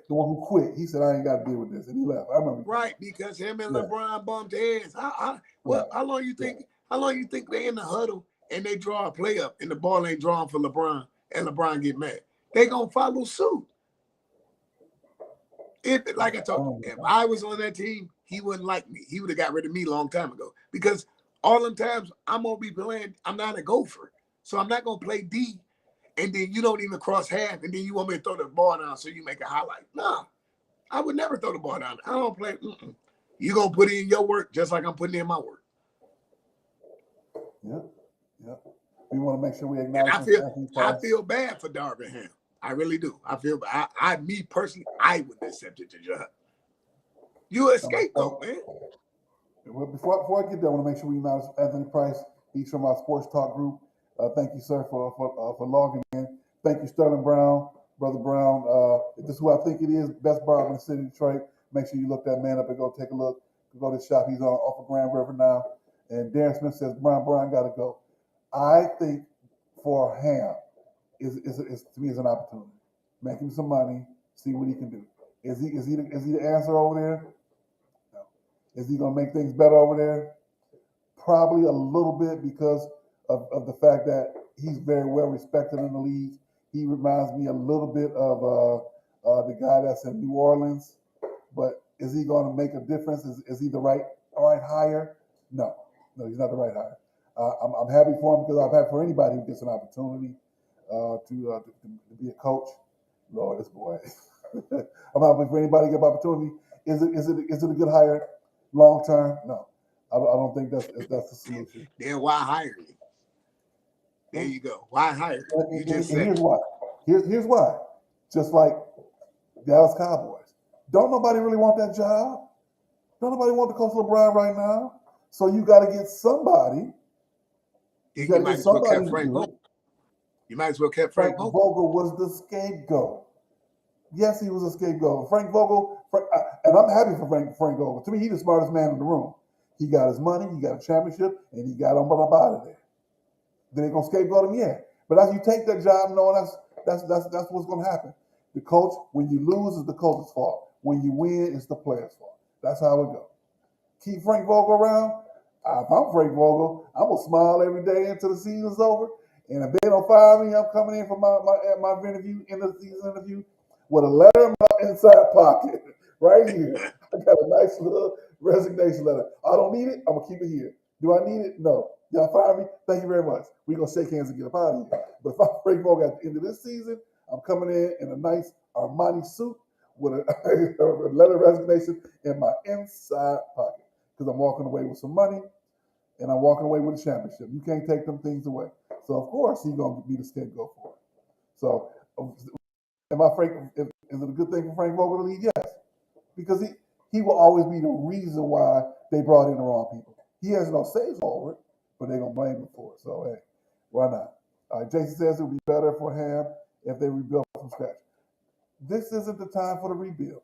S1: who quit, he said, "I ain't got to deal with this," and he left. I remember.
S2: Right, because him and LeBron bumped heads. How long you think? How long you think they in the huddle and they draw a play up and the ball ain't drawn for LeBron and LeBron get mad? They gonna follow suit. Like I told you, if I was on that team, he wouldn't like me. He would have got rid of me a long time ago because all them times I'm gonna be playing. I'm not a gopher, so I'm not gonna play D, and then you don't even cross half, and then you want me to throw the ball down so you make a highlight. No, I would never throw the ball down. I don't play. You're going to put in your work just like I'm putting in my work.
S1: Yeah. We want to make sure we
S2: And
S1: acknowledge
S2: I feel bad for Darvin Ham. I really do. I feel me personally, I wouldn't accept it to job. You a scapegoat, man.
S1: Well, before I get there, I want to make sure we acknowledge Anthony Price. He's from our Sports Talk group. Thank you, sir, for logging in. Thank you, Sterling Brown, Brother Brown. If this is who I think it is, best barber in the city of Detroit. Make sure you look that man up and go take a look. Go to the shop. He's on off of Grand River now. And Darren Smith says, Brown got to go. I think for Ham, is to me is an opportunity. Make him some money, see what he can do. Is he the answer over there? No. Is he going to make things better over there? Probably a little bit because of the fact that he's very well respected in the league. He reminds me a little bit of the guy that's in New Orleans. But is he going to make a difference? Is he the right hire? No, he's not the right hire. I'm happy for him because I'm happy for anybody who gets an opportunity to be a coach. Lord, this boy. I'm happy for anybody to get an opportunity. Is it a good hire long term? No, I don't think that's the solution.
S2: Then why hire you? There you go. Why hire you? You just said.
S1: Here's why. Here's why. Just like Dallas Cowboys, don't nobody really want that job. Don't nobody want to coach LeBron right now. So you got to get somebody.
S2: You might as well kept Frank Vogel. You might as well kept Frank Vogel.
S1: Vogel was the scapegoat. Yes, he was a scapegoat. Frank Vogel, and I'm happy for Frank Vogel. To me, he's the smartest man in the room. He got his money, he got a championship, and he got him out of there. Then they're gonna scapegoat him, yeah. But as you take that job, knowing that's what's gonna happen. The coach, when you lose, is the coach's fault. When you win, it's the player's fault. That's how it goes. Keep Frank Vogel around. If I'm Frank Vogel, I'm gonna smile every day until the season's over. And if they don't fire me, I'm coming in for my interview, end of the season interview, with a letter in my inside pocket, right here. I got a nice little resignation letter. I don't need it. I'm gonna keep it here. Do I need it? No. Y'all fire me? Thank you very much. We're gonna shake hands and get up out of here. But if I'm Frank Vogel at the end of this season, I'm coming in a nice Armani suit with a letter of resignation in my inside pocket because I'm walking away with some money and I'm walking away with a championship. You can't take them things away. So of course he's gonna be the scapegoat for it. So is it a good thing for Frank Vogel to leave? Yes, because he will always be the reason why they brought in the wrong people. He has no say over it, but they're gonna blame him for it. So hey, why not? All right, Jason says it would be better for Ham if they rebuilt from scratch. This isn't the time for the rebuild.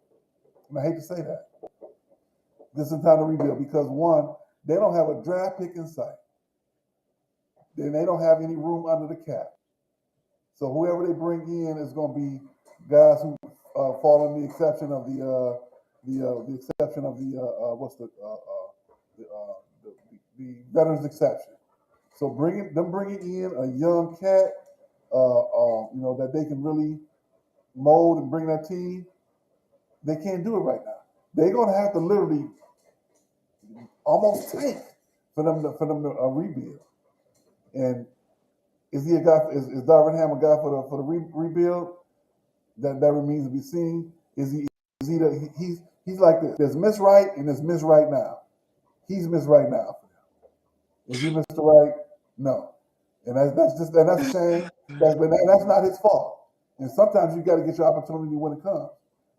S1: And I hate to say that. This isn't the time to rebuild because one, they don't have a draft pick in sight. Then they don't have any room under the cap. So whoever they bring in is going to be guys who fall in the exception of the veterans exception. So bringing in a young cat, that they can really mold and bring that team, they can't do it right now. They're going to have to literally almost tank for them to rebuild. And is he a guy? Is Darvin Ham a guy for the rebuild? That remains to be seen. Is he he's like this. There's Miss Right and there's Miss Right now. He's Miss Right now. Is he Mr. Right? No. And that's a shame. That's not his fault. And sometimes you got to get your opportunity when it comes.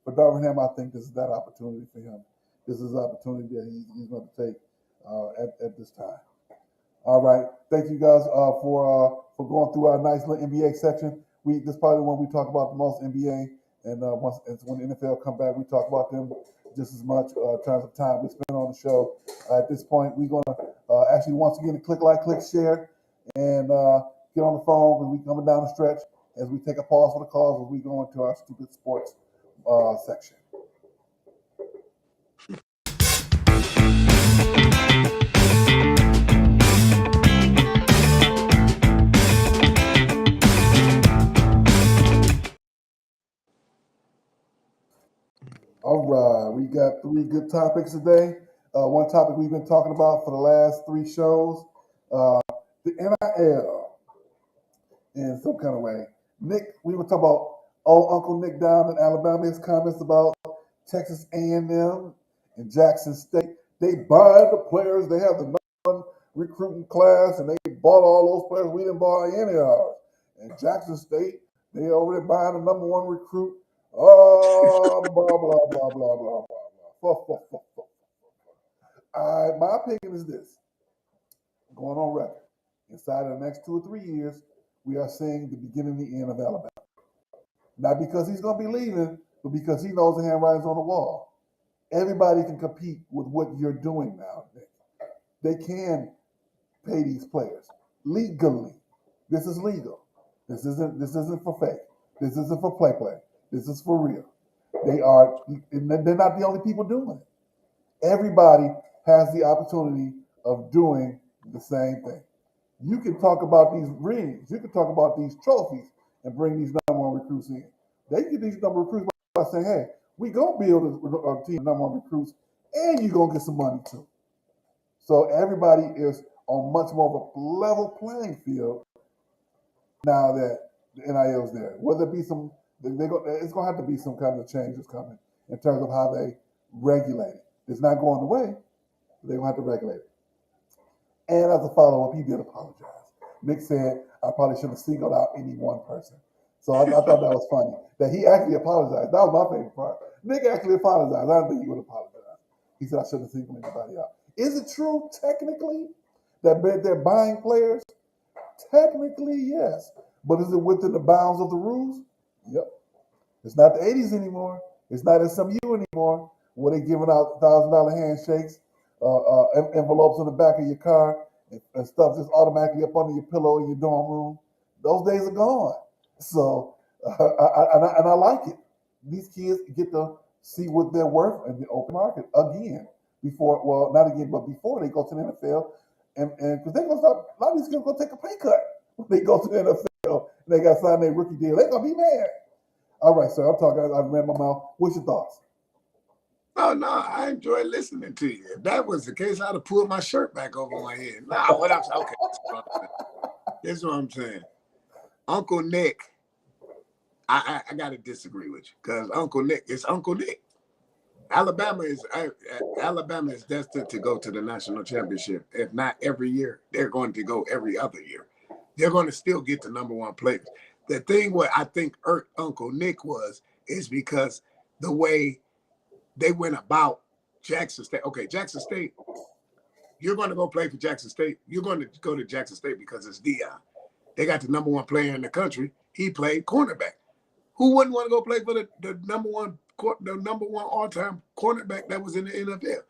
S1: For Darvin Ham, I think this is that opportunity for him. This is the opportunity that he's going to take at this time. All right. Thank you guys for going through our nice little NBA section. This is probably when we talk about the most NBA. And when the NFL come back, we talk about them just as much in terms of time we spend on the show. At this point, we're going to actually, once again, click like, click share, and get on the phone when we coming down the stretch as we take a pause for the calls as we go into our Stupid Sports section. All right, we got 3 good topics today. One topic we've been talking about for the last 3 shows, the NIL in some kind of way. Nick, we were talking about old Uncle Nick down in Alabama, his comments about Texas A&M In Jackson State, they buy the players. They have the number one recruiting class, and they bought all those players. We didn't buy any of ours. In Jackson State, they over there buying the number one recruit. Oh, blah, blah, blah, blah, blah, blah, blah. My opinion is this, going on record. Inside of the next 2 or 3 years, we are seeing the beginning and the end of Alabama. Not because he's going to be leaving, but because he knows the handwriting's on the wall. Everybody can compete with what you're doing now. They can pay these players legally. This is legal. This isn't for fake. This isn't for play. This is for real. They're not the only people doing it. Everybody has the opportunity of doing the same thing. You can talk about these rings. You can talk about these trophies and bring these number one recruits in. They get these number one recruits by saying, hey, we going to build a team of number one recruits and you're going to get some money too. So everybody is on much more of a level playing field now that the NIL is there. Whether it be it's going to have to be some kind of changes coming in terms of how they regulate it. It's not going away. They're going to have to regulate it. And as a follow-up, he did apologize. Nick said, I probably shouldn't have singled out any one person. So I thought that was funny, that he actually apologized. That was my favorite part. Nick actually apologized. I didn't think he would apologize. He said, I shouldn't have singled anybody out. Is it true, technically, that they're buying players? Technically, yes. But is it within the bounds of the rules? Yep. It's not the 80s anymore. It's not SMU anymore, where they're giving out $1,000 handshakes, envelopes in the back of your car, and stuff just automatically up under your pillow in your dorm room. Those days are gone. So, I like it. These kids get to see what they're worth in the open market again. Not again, but before they go to the NFL. And because they're going to start, a lot of these kids are going to take a pay cut when they go to the NFL and they got to sign their rookie deal. They're going to be mad. All right, sir, I'm talking, I've ran my mouth. What's your thoughts?
S2: Oh, no, I enjoy listening to you. If that was the case, I'd have pulled my shirt back over my head. Nah, what I'm saying, okay, this is what I'm saying. Uncle Nick, I got to disagree with you because Uncle Nick is Uncle Nick. Alabama is destined to go to the national championship. If not every year, they're going to go every other year. They're going to still get the number one players. The thing what I think irked Uncle Nick is because the way they went about Jackson State. Okay, Jackson State, you're going to go play for Jackson State. You're going to go to Jackson State because it's Dion. They got the number one player in the country. He played cornerback. Who wouldn't want to go play for the number one all-time cornerback that was in the NFL?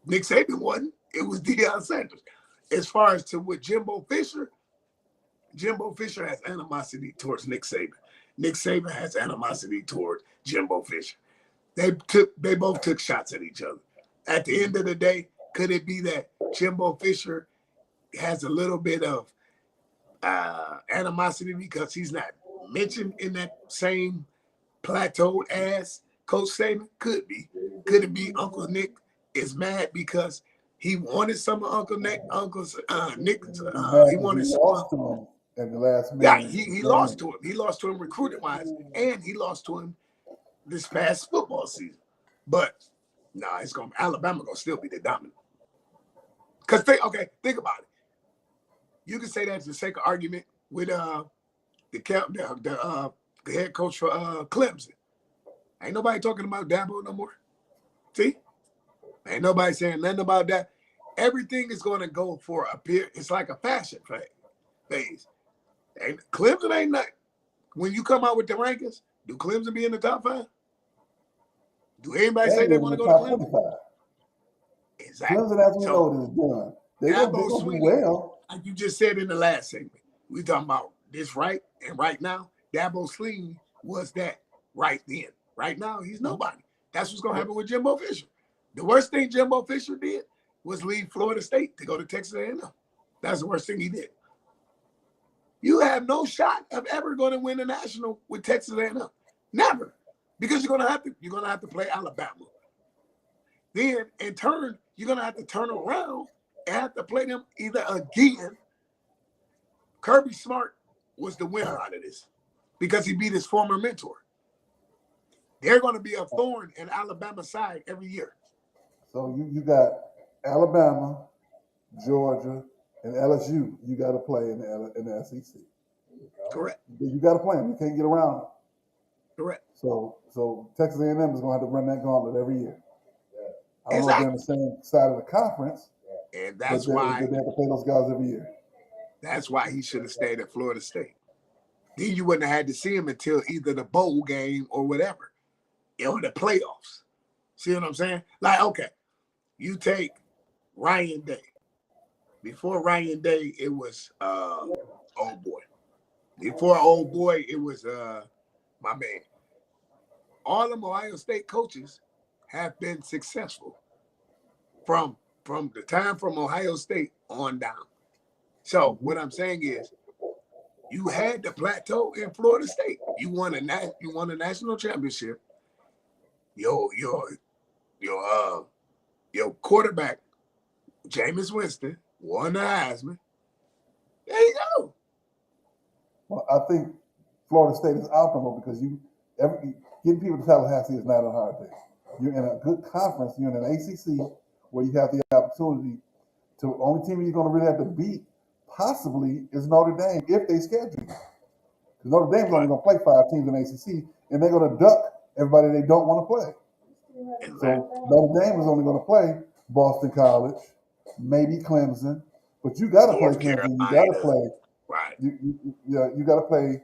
S2: Nick Saban wasn't. It was Deion Sanders. As far as to with Jimbo Fisher has animosity towards Nick Saban. Nick Saban has animosity toward Jimbo Fisher. They both took shots at each other. At the end of the day, could it be that Jimbo Fisher has a little bit of animosity because he's not mentioned in that same plateau as Coach Saban? Could be. Could it be Uncle Nick is mad because he wanted some of Uncle Nick? He wanted some.
S1: Lost to him at the last minute.
S2: Yeah, he lost to him. He lost to him recruiting wise, and he lost to him this past football season. But Alabama gonna still be the dominant. Because think about it. You can say that for the sake of argument with the head coach for Clemson. Ain't nobody talking about Dabo no more. See? Ain't nobody saying nothing about that. Everything is going to go for a period. It's like a fashion phase. And Clemson ain't not. When you come out with the rankings, do Clemson be in the top 5? Do anybody say they want to go to Clemson?
S1: 25.
S2: Exactly.
S1: Clemson, as we know, is done. They're going to do well.
S2: Like you just said in the last segment, we talking about this right and right now. Dabo Swinney was that right then. Right now, he's nobody. That's what's going to happen with Jimbo Fisher. The worst thing Jimbo Fisher did was leave Florida State to go to Texas A&M. That's the worst thing he did. You have no shot of ever going to win a national with Texas A&M. Never. Because you're going to have to play Alabama. Then, in turn, you're going to have to turn around and have to play them either again. Kirby Smart was the winner out of this because he beat his former mentor. They're going to be a thorn in Alabama's side every year.
S1: So you got Alabama, Georgia, and LSU. You got to play in the SEC.
S2: Correct.
S1: You got to play them. You can't get around it.
S2: Correct.
S1: So Texas A&M is going to have to run that gauntlet every year. I don't know if they're on
S2: Exactly.
S1: the same side of the conference,
S2: And
S1: but
S2: that's
S1: they
S2: why
S1: have to play those guys every year.
S2: he should have stayed at Florida State. Then you wouldn't have had to see him until either the bowl game or whatever, or the playoffs. See what I'm saying? Like, okay, you take Ryan Day. Before Ryan Day, it was old boy. Before old boy, it was my man. All them Ohio State coaches have been successful from the time from Ohio State on down. So what I'm saying is, you had the plateau in Florida State. You won a national championship. Your quarterback, Jameis Winston, won the Heisman. There you go.
S1: Well, I think Florida State is optimal because getting people to Tallahassee is not a hard thing. You're in a good conference. You're in an ACC where you have the opportunity to. The only team you're going to really have to beat possibly is Notre Dame if they schedule you. Because Notre Dame's only going to play 5 teams in ACC, and they're going to duck everybody they don't want to play. So Notre Dame is only going to play Boston College, maybe Clemson, but you got to play
S2: North
S1: Clemson. You got to
S2: Carolina.
S1: play.
S2: Right.
S1: You got to play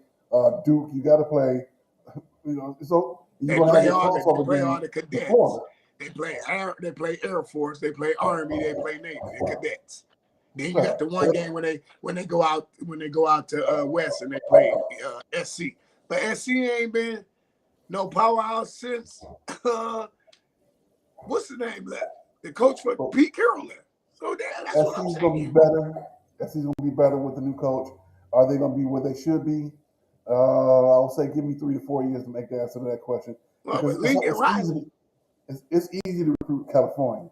S1: Duke. You got to play. So
S2: They
S1: you're going to
S2: play
S1: have a
S2: all
S1: crossover
S2: the
S1: game with
S2: cadets.
S1: Florida.
S2: They play Air Force. They play Army. They play Navy. They cadets. Then you
S1: Right.
S2: got the one game when they go out to West and they play SC. But SC ain't been no powerhouse since what's the name left? The coach for Pete Carroll left. So that's what I'm
S1: SC's
S2: saying.
S1: going to be better. SC's going to be better with the new coach. Are they going to be where they should be? I'll say give me 3 to 4 years to make the answer to that question.
S2: Well,
S1: Because
S2: but Lincoln Riley.
S1: it's easy to recruit California.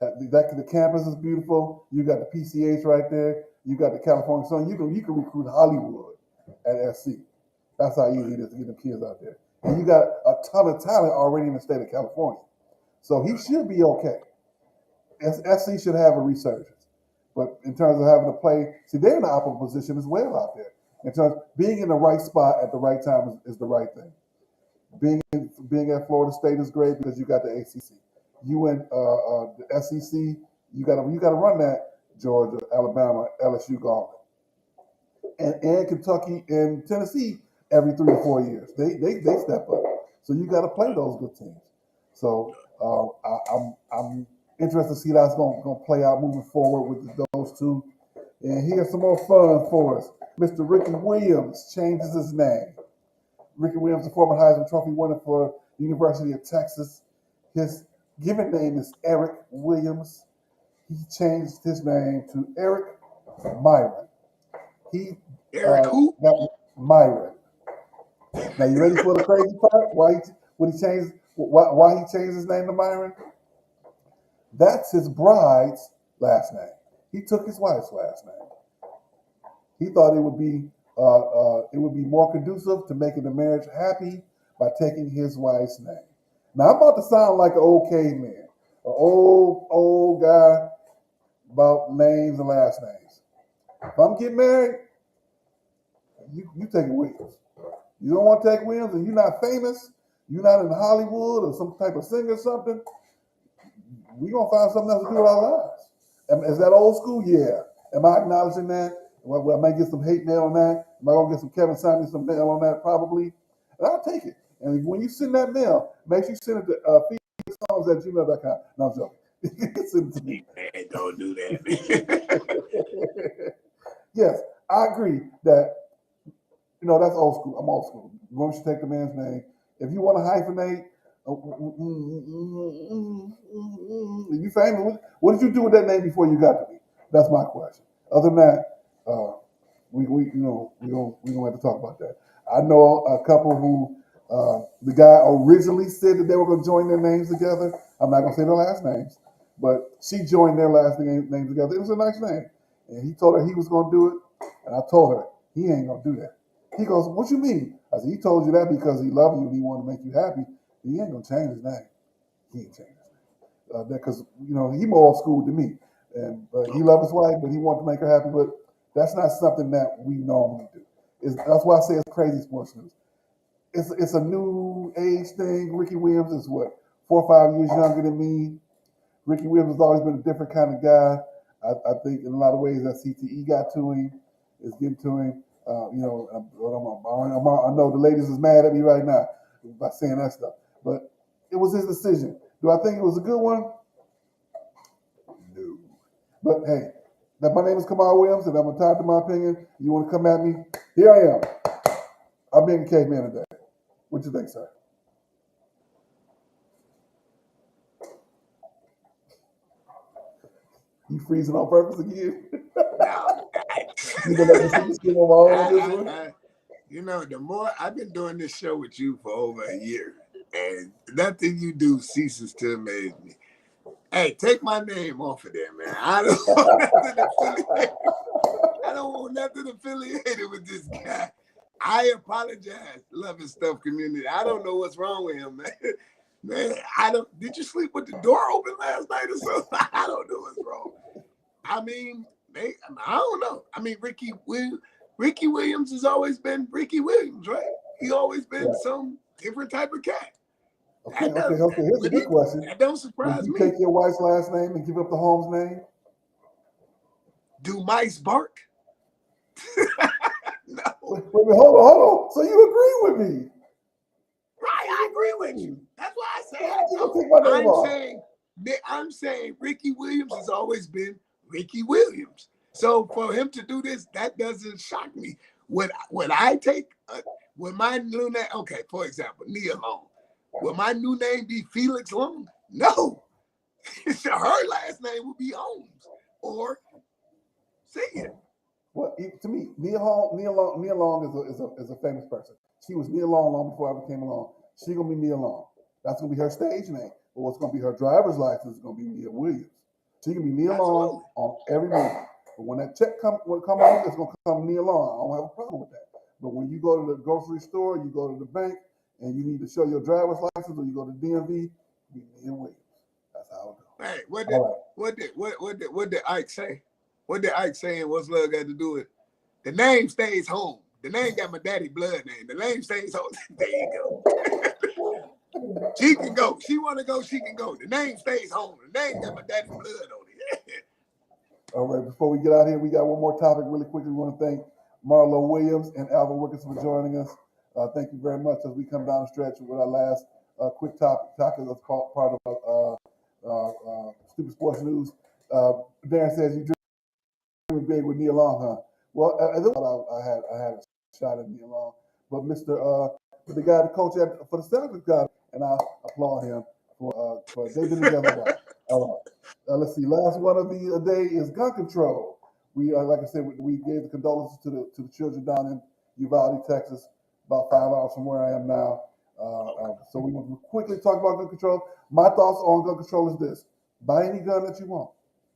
S1: The campus is beautiful. You got the PCH right there. You got the California Sun. You can recruit Hollywood at SC. That's how easy it is to get the kids out there. And you got a ton of talent already in the state of California. So he should be okay. SC should have a resurgence. But in terms of having to play, see, they're in the optimal position as well out there. In terms of being in the right spot at the right time is the right thing. Being at Florida State is great because you got the ACC. You in the SEC, you got to run that Georgia, Alabama, LSU gauntlet, and Kentucky and Tennessee every 3 or 4 years. They step up. So you got to play those good teams. So I'm interested to see how that's going to play out moving forward with those two. And here's some more fun for us. Mr. Ricky Williams changes his name. Ricky Williams, a former Heisman Trophy winner for the University of Texas. His given name is Eric Williams. He changed his name to Eric Myron.
S2: Eric who?
S1: Myron. Now you ready for the crazy part? Why he changed his name to Myron? That's his bride's last name. He took his wife's last name. He thought it would be more conducive to making the marriage happy by taking his wife's name. Now I'm about to sound like an old caveman, an old guy about names and last names. If I'm getting married, you take Williams. You don't want to take Williams, and you're not famous. You're not in Hollywood or some type of singer or something. We're gonna find something else to do with our lives. Is that old school? Yeah. Am I acknowledging that? Well, I might get some hate mail on that. Am I gonna get some Kevin Simon some mail on that? Probably. And I'll take it. And when you send that mail, make sure you send it to felixholmes@gmail.com. No, I'm joking. Send it to me.
S2: Man, don't do that.
S1: Yes, I agree that that's old school. I'm old school. You should take the man's name. If you want to hyphenate, if you famous, what did you do with that name before you got to me? That's my question. Other than that, we're gonna have to talk about that. I know a couple who the guy originally said that they were gonna join their names together. I'm not gonna say their last names, but she joined their last names together. It was a nice name, and he told her he was gonna do it, and I told her he ain't gonna do that. He goes, "What you mean?" I said, "He told you that because he loved you and he wanted to make you happy. He ain't gonna change his name. He ain't changing his name. because he more old school than me, and he loved his wife, but he wanted to make her happy. But that's not something that we normally do. That's why I say it's crazy sports news. It's a new age thing. Ricky Williams is what 4 or 5 years younger than me. Ricky Williams has always been a different kind of guy. I think in a lot of ways that CTE got to him, is getting to him. I know the ladies is mad at me right now by saying that stuff, but it was his decision. Do I think it was a good one? No. But hey, my name is Kamau Williams, and I'm entitled to my opinion. You want to come at me? Here I am. I'm being a caveman today. What you think, sir? You freezing on purpose again?
S2: No.
S1: You gonna let me see the skin on my own this one?
S2: The more I've been doing this show with you for over a year, and nothing you do ceases to amaze me. Hey, take my name off of there, man. I don't want nothing affiliated with this guy. I apologize, Love and Stuff community. I don't know what's wrong with him, man. Man, did you sleep with the door open last night or something? I don't know what's wrong. I mean, I don't know. I mean, Ricky Williams has always been Ricky Williams, right? He always been some different type of cat.
S1: Okay. Here's a good question.
S2: That don't surprise
S1: me.
S2: Would
S1: you take your wife's last name and give up the Holmes name?
S2: Do mice bark? No.
S1: Wait, hold on. So you agree with me?
S2: Right, I agree with you. That's why I say I'm saying Ricky Williams has always been Ricky Williams. So for him to do this, that doesn't shock me. Would I take would my new name? Okay, for example, Nia Long. Will my new name be Felix Long? No. Her last name would be Holmes or say it.
S1: Well, to me, Nia Long is a famous person. She was Nia Long before I became along. She's gonna be Nia Long. That's gonna be her stage name. But what's gonna be her driver's license is gonna be Nia Williams. She can be Nia Long on every movie. But when that check come out, it's gonna come Nia Long. I don't have a problem with that. But when you go to the grocery store, you go to the bank, and you need to show your driver's license, or you go to DMV, be Nia Williams. That's how it goes.
S2: Hey, what did Ike say? What did Ike say and what's love got to do with it? The name stays home. The name got my daddy blood name. The name stays home. There you go. She can go. She want to go, she can go. The name stays home. The name got my daddy blood on it.
S1: All right, before we get out here, we got one more topic really quickly. We want to thank Marlo Williams and Alvin Wilkinson for joining us. Thank you very much as we come down the stretch with our last quick topic that's part of Stupid Sports News. Darren says you dream big with Nia Long, huh? Well, I had a shot at Nia Long, but the guy, the coach for the Celtics got, and I applaud him for they've been together. Let's see. Last one of the day is gun control. We like I said, we gave the condolences to the children down in Uvalde, Texas, about 5 hours from where I am now. So we want to quickly talk about gun control. My thoughts on gun control is this: buy any gun that you want.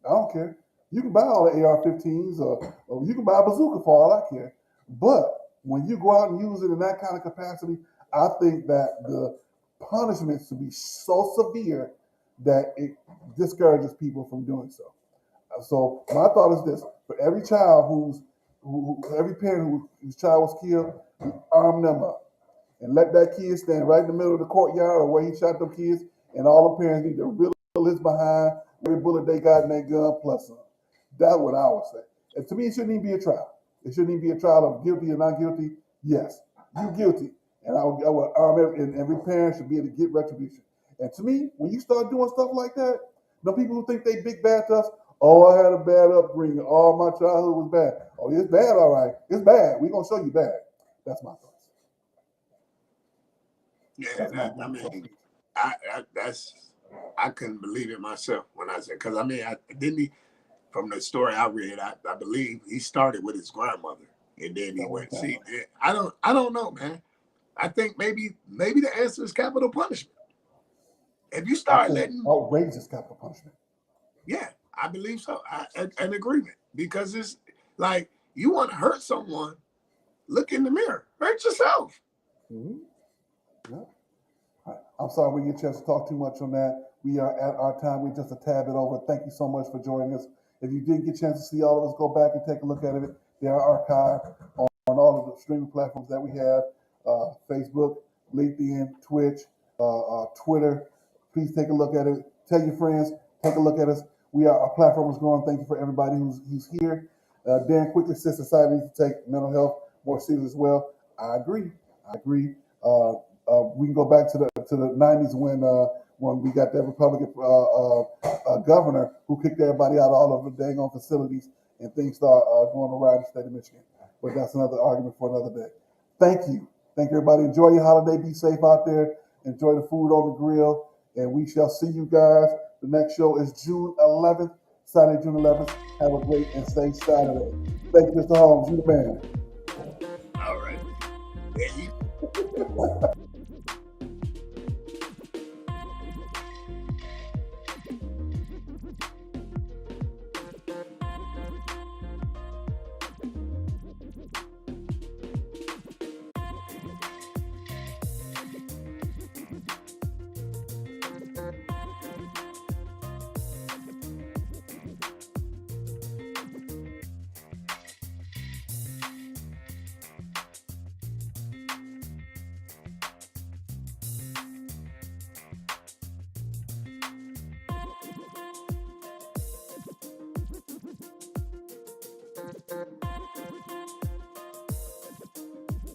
S1: I don't care. You can buy all the AR-15s, or you can buy a bazooka for all I care. But when you go out and use it in that kind of capacity, I think that the punishments should be so severe that it discourages people from doing so. So my thought is this: for every child every parent whose child was killed, arm them up and let that kid stand right in the middle of the courtyard or where he shot them kids, and all the parents need to riddle his behind every bullet they got in that gun plus some. That's what I would say. And to me, it shouldn't even be a trial. It shouldn't even be a trial of guilty or not guilty. Yes, you guilty. And I would arm every parent should be able to get retribution. And to me, when you start doing stuff like that, the people who think they big bad to us, oh, I had a bad upbringing. Oh, my childhood was bad. Oh, it's bad, all right. It's bad. We're going to show you bad. That's my thoughts.
S2: Yeah, I couldn't believe it myself when I said, because I mean, from the story I read, I believe he started with his grandmother, and then he went. See, I don't know, man. I think maybe the answer is capital punishment. If you start letting
S1: outrageous capital punishment.
S2: Yeah, I believe so. An agreement, because it's like you want to hurt someone, look in the mirror, hurt yourself.
S1: Mm-hmm. Yeah. Right. I'm sorry we didn't get a chance to talk too much on that. We are at our time. We're just a tad bit over. Thank you so much for joining us. If you didn't get a chance to see all of us, go back and take a look at it. They are archived on all of the streaming platforms that we have, Facebook, LinkedIn, Twitch, Twitter. Please take a look at it. Tell your friends, take a look at us. Our platform is growing. Thank you for everybody who's here. Dan quickly says society needs to take mental health more serious as well. I agree. I agree. We can go back to the 90s when we got that Republican governor who kicked everybody out of all of the dang on facilities, and things start going around the state of Michigan. But that's another argument for another day. Thank you. Thank you, everybody. Enjoy your holiday. Be safe out there. Enjoy the food on the grill. And we shall see you guys. The next show is June 11th, Saturday, June 11th. Have a great and safe Saturday. Thank you, Mr. Holmes. You the man.
S2: All right. There you